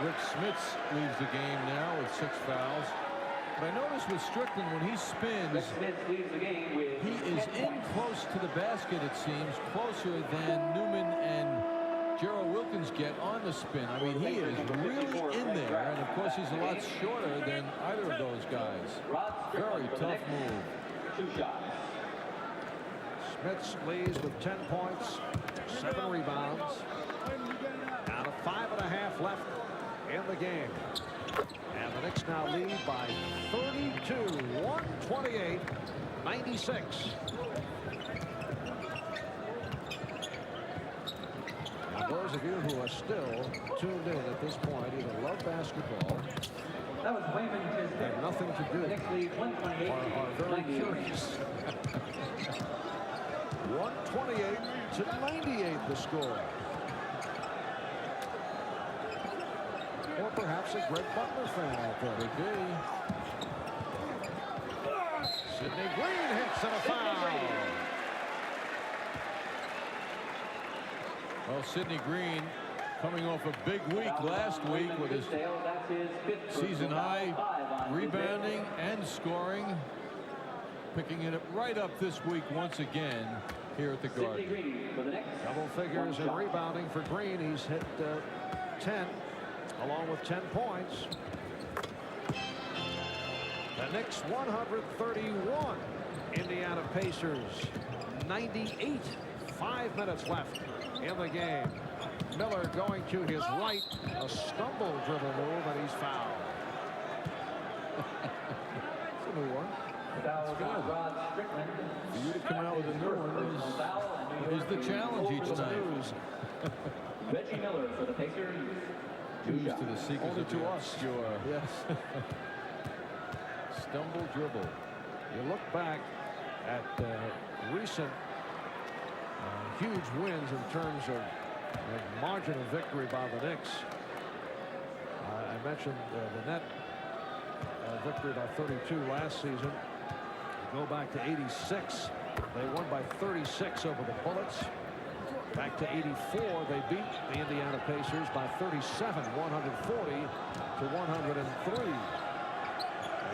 Rick Smits leaves the game now with 6 fouls. But I notice with Strickland, when he spins, he is in close to the basket, it seems, closer than Newman and Gerald Wilkins get on the spin. I mean, he is really in there, and of course he's a lot shorter than either of those guys. Very tough move. 2 shots. Smits leads with 10 points, 7 rebounds. Now to 5.5 left in the game. And the Knicks now lead by 32, 128-96. Those of you who are still tuned in at this point either love basketball, That was Wayman have nothing to do, or are very curious. 128-98 the score. Or perhaps a Greg Butler fan out there. Could be. Sidney Green hits and a foul. Well, Sidney Green coming off a big week last week with his season high rebounding and scoring, picking it up right up this week once again here at the Garden. Double figures in rebounding for Green. He's hit 10 along with 10 points. The Knicks 131. Indiana Pacers 98. 5 minutes left in the game. Miller going to his right, a stumble dribble move, and he's fouled. It's a new one. That's good. For you to come out with a new one is the challenge each night. Reggie Miller for the Pacers. News to the seekers Only of to the us. obscure. Yes. Stumble dribble. You look back at recent huge wins in terms of margin of victory by the Knicks. I mentioned the net victory by 32 last season. You go back to 86. They won by 36 over the Bullets. Back to 84, they beat the Indiana Pacers by 37, 140 to 103.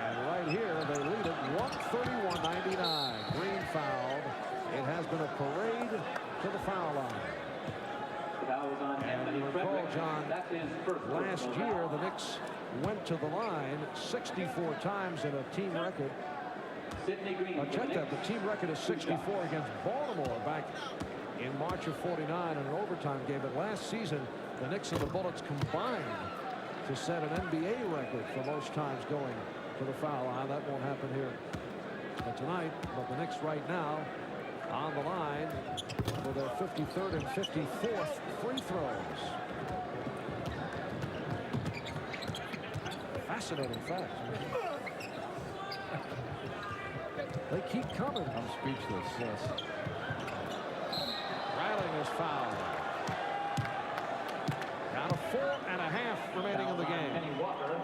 And right here, they lead it 131-99. Green fouled. It has been a parade to the foul line. That was on And Anthony you recall, Frederick. John, That's his first last personal year, foul. the Knicks went to the line 64 times in a team record. Sidney Green. Now for the check that. Knicks. The team record is 64 against Baltimore back in March of '49 in an overtime game. But last season, the Knicks and the Bullets combined to set an NBA record for most times going to the foul line. That won't happen here tonight. But the Knicks right now on the line for their 53rd and 54th free throws. Fascinating fact. They keep coming. I'm speechless. Yes. Riley is fouled. Down to 4.5 remaining in the game.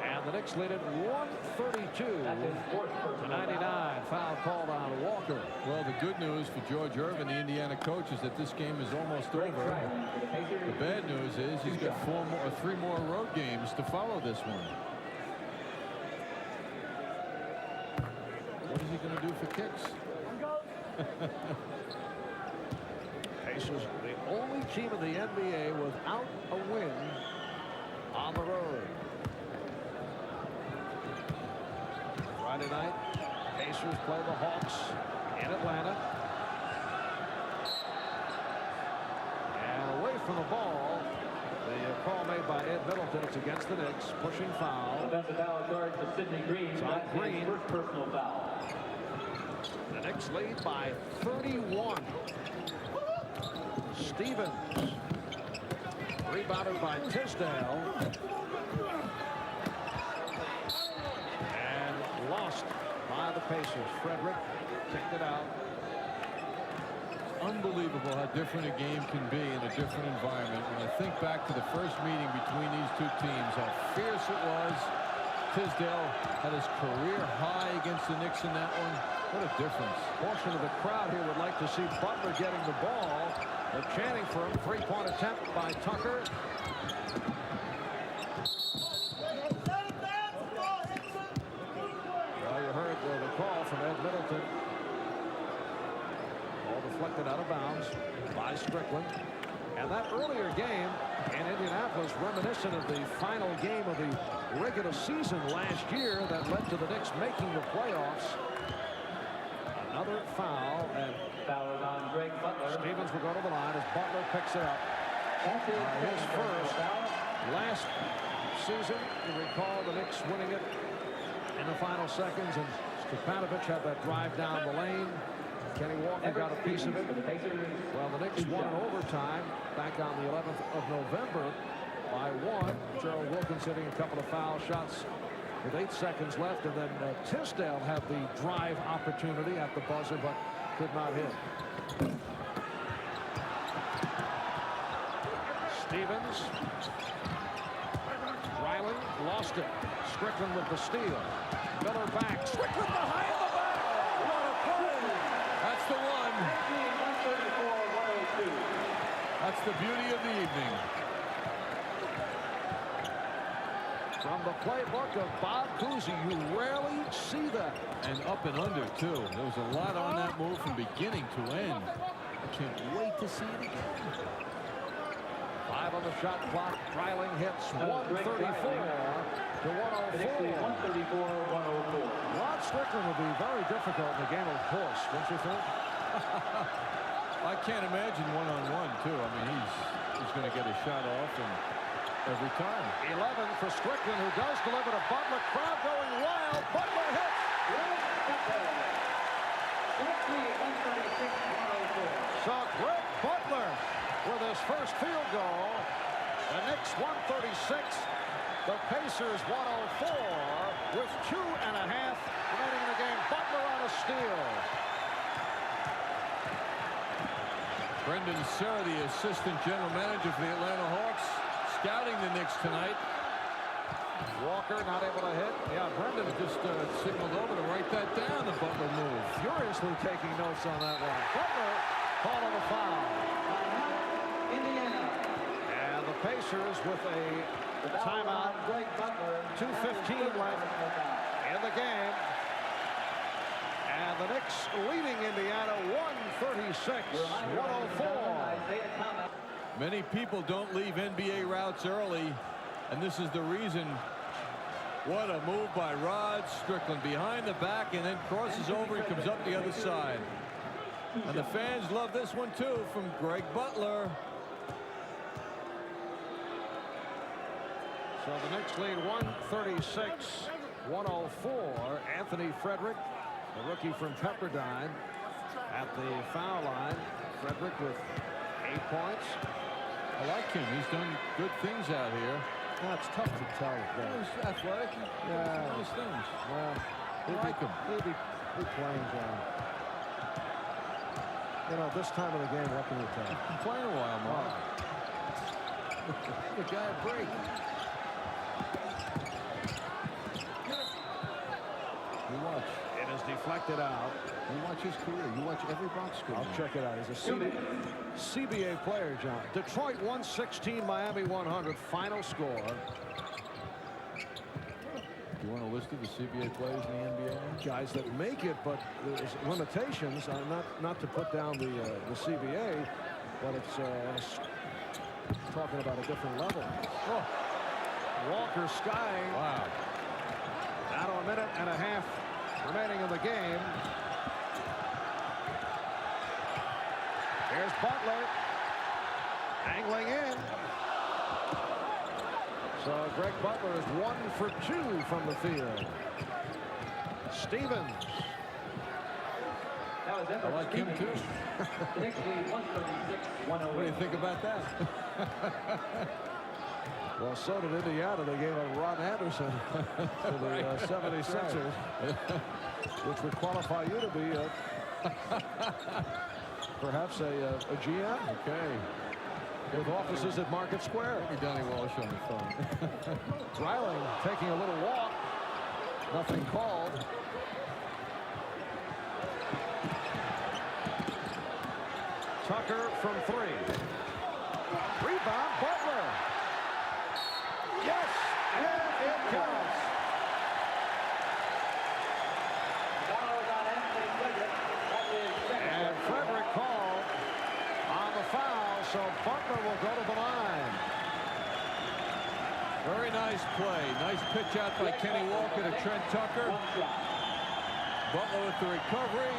And the Knicks lead it 132 That's his fourth to personal 99. Foul called on Walker. Well, the good news for George Irvin, the Indiana coach, is that this game is almost Greg over. Strickland for the Pacers. The bad news is he's got 3 more road games to follow this one. What is he going to do for kicks? Pacers, the only team in the NBA without a win on the road. Friday night, Pacers play the Hawks in Atlanta. And away from the ball, the call made by Ed Middleton. It's against the Knicks. Pushing foul. Offensive foul charge to Sidney Green. Tom That's Green. his first personal foul. The Knicks lead by 31. Stevens. Rebounded by Tisdale. And lost by the Pacers. Frederick kicked it out. Unbelievable how different a game can be in a different environment. When I think back to the first meeting between these two teams, how fierce it was. Tisdale had his career high against the Knicks in that one. What a difference. Portion of the crowd here would like to see Butler getting the ball. They're chanting for him. Three-point attempt by Tucker. Well, you heard the call from Ed Middleton. Ball deflected out of bounds by Strickland. And that earlier game in Indianapolis, reminiscent of the final game of the regular season last year that led to the Knicks making the playoffs. Another foul, and Foul is on Greg Butler. Stevens will go to the line as Butler picks it up. That's his His second personal first. foul. Last season, you recall the Knicks winning it in the final seconds, and Stepanovic had that drive down the lane. Kenny Walker got a piece of it. For the Pacers. Well, the Knicks won in overtime back on the 11th of November by 1. Gerald Wilkins hitting a couple of foul shots with 8 seconds left, and then Tisdale had the drive opportunity at the buzzer, but could not hit. Stevens. Riley lost it. Strickland with the steal. Miller back. Strickland behind the back. What a play. That's the one. 134-102. That's the beauty of the evening. From the playbook of Bob Cousy, you rarely see that. And up and under, too. There was a lot on that move from beginning to end. I can't wait to see it again. 5 on the shot clock. Riley hits 134 to 104. 134-104. Rod Strickland will be very difficult in the game of course, don't you think? I can't imagine one-on-one, too. I mean, he's going to get a shot off and every time. 11 for Strickland, who does deliver to Butler. Crowd going wild. Butler hits. So Greg Butler with his first field goal The Pacers 104 with 2.5 remaining in the game. Butler on a steal. Brendan Serra, the assistant general manager for the Atlanta Hawks, scouting the Knicks tonight. Walker not able to hit. Yeah, Brendan just signaled over to write that down, the Butler move. Furiously taking notes on that one. Butler called on the foul. Indiana. And the Pacers with a timeout. 2:15 left in the game. And the Knicks leading Indiana 136-104. Many people don't leave NBA routes early, and this is the reason. What a move by Rod Strickland, behind the back, and then crosses over and comes up the other side. And the fans love this one too, from Greg Butler. So the Knicks lead 136-104. Anthony Frederick, the rookie from Pepperdine, at the foul line. Frederick with 8 points. I like him. He's done good things out here. No, it's tough to tell. He's athletic. Yeah. Nice things. Well, I like him. He'll be playing, John. You know, this time of the game, what can you tell? He's been playing a while, Mark. The guy a break. You watch. It is deflected out. You watch his career. You watch every box score. I'll check it out. He's a CBA player, John. Detroit 116, Miami 100. Final score. You want a list of the CBA players in the NBA? Guys that make it, but there's limitations. Not to put down the CBA, but it's talking about a different level. Oh. Walker skying. Wow. Down to a minute and a half remaining in the game. Here's Butler angling in. So Greg Butler is 1 for 2 from the field. Stevens. That was I like him too. The Knicks lead 136-108. What do you think about that? Well, so did Indiana. They gave up Ron Anderson to the 76ers, which would qualify you to be perhaps a GM. Okay. With offices at Market Square. Maybe Donnie Walsh on the phone. Dreiling taking a little walk. Nothing called. Tucker from 3. Rebound, Butler. Yes, and it counts. And Frederick called on the foul, so Butler will go to the line. Very nice play. Nice pitch out by Kenny Walker to Trent Tucker. Butler with the recovery.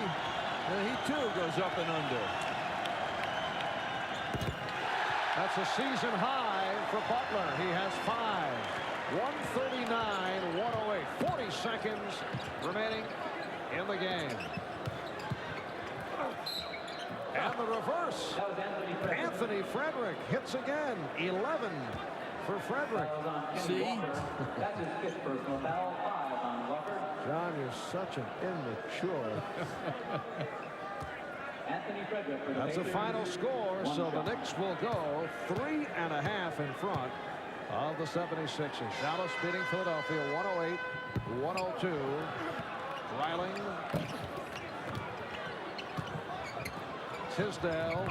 And he too goes up and under. That's a season high for Butler. He has 5. 139-108. 40 seconds remaining in the game. And the reverse. That was Anthony Frederick hits again. 11 for Frederick. See? That's his 5th personal foul. 5 on Walker. John, you're such an immature. Anthony Frederick for the That's a Pacers. final score, One so the shot. Knicks will go 3.5 in front of the 76ers. Dallas beating Philadelphia 108-102. Dreiling. Tisdale.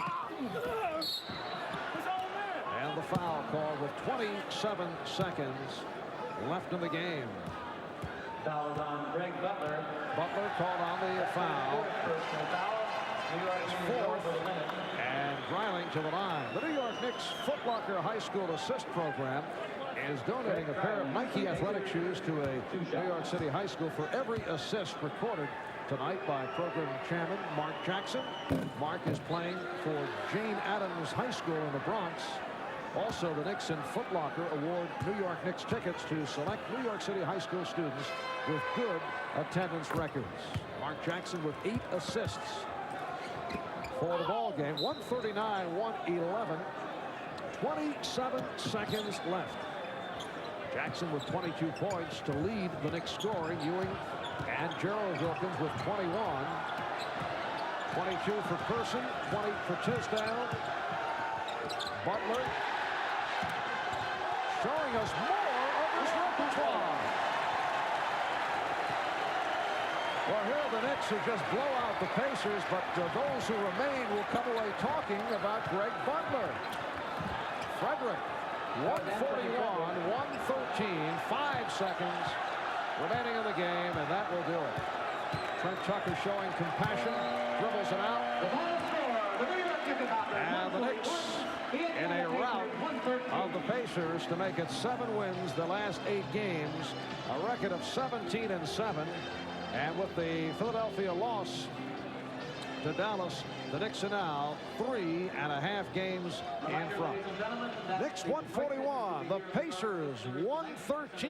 And the foul call with 27 seconds left in the game. Foul on Greg Butler. Butler called on the foul. 4th personal foul. New York It's Knicks 4th. over the limit. And Dreiling to the line. The New York Knicks Foot Locker High School Assist Program is donating a pair of Nike athletic shoes to a New York City high school for every assist recorded tonight by program chairman Mark Jackson. Mark is playing for Jane Addams High School in the Bronx. Also, the Knicks and Foot Locker award New York Knicks tickets to select New York City high school students with good attendance records. Mark Jackson with 8 assists for the ball game. 139-111. 27 seconds left Jackson with 22 points to lead the Knicks scoring. Ewing and Gerald Wilkins with 21. 22 for Person, 20 for Tisdale. Butler showing us more of his repertoire. Well, here the Knicks who just blow out the Pacers, but those who remain will come away talking about Greg Butler. Frederick, 141, 113, 5 seconds remaining in the game, and that will do it. Trent Tucker showing compassion, dribbles it out. And the Knicks in a rout of the Pacers to make it 7 wins the last 8 games, a record of 17-7. And with the Philadelphia loss to Dallas, the Knicks are now 3.5 games in front. Knicks 141, the Pacers 113.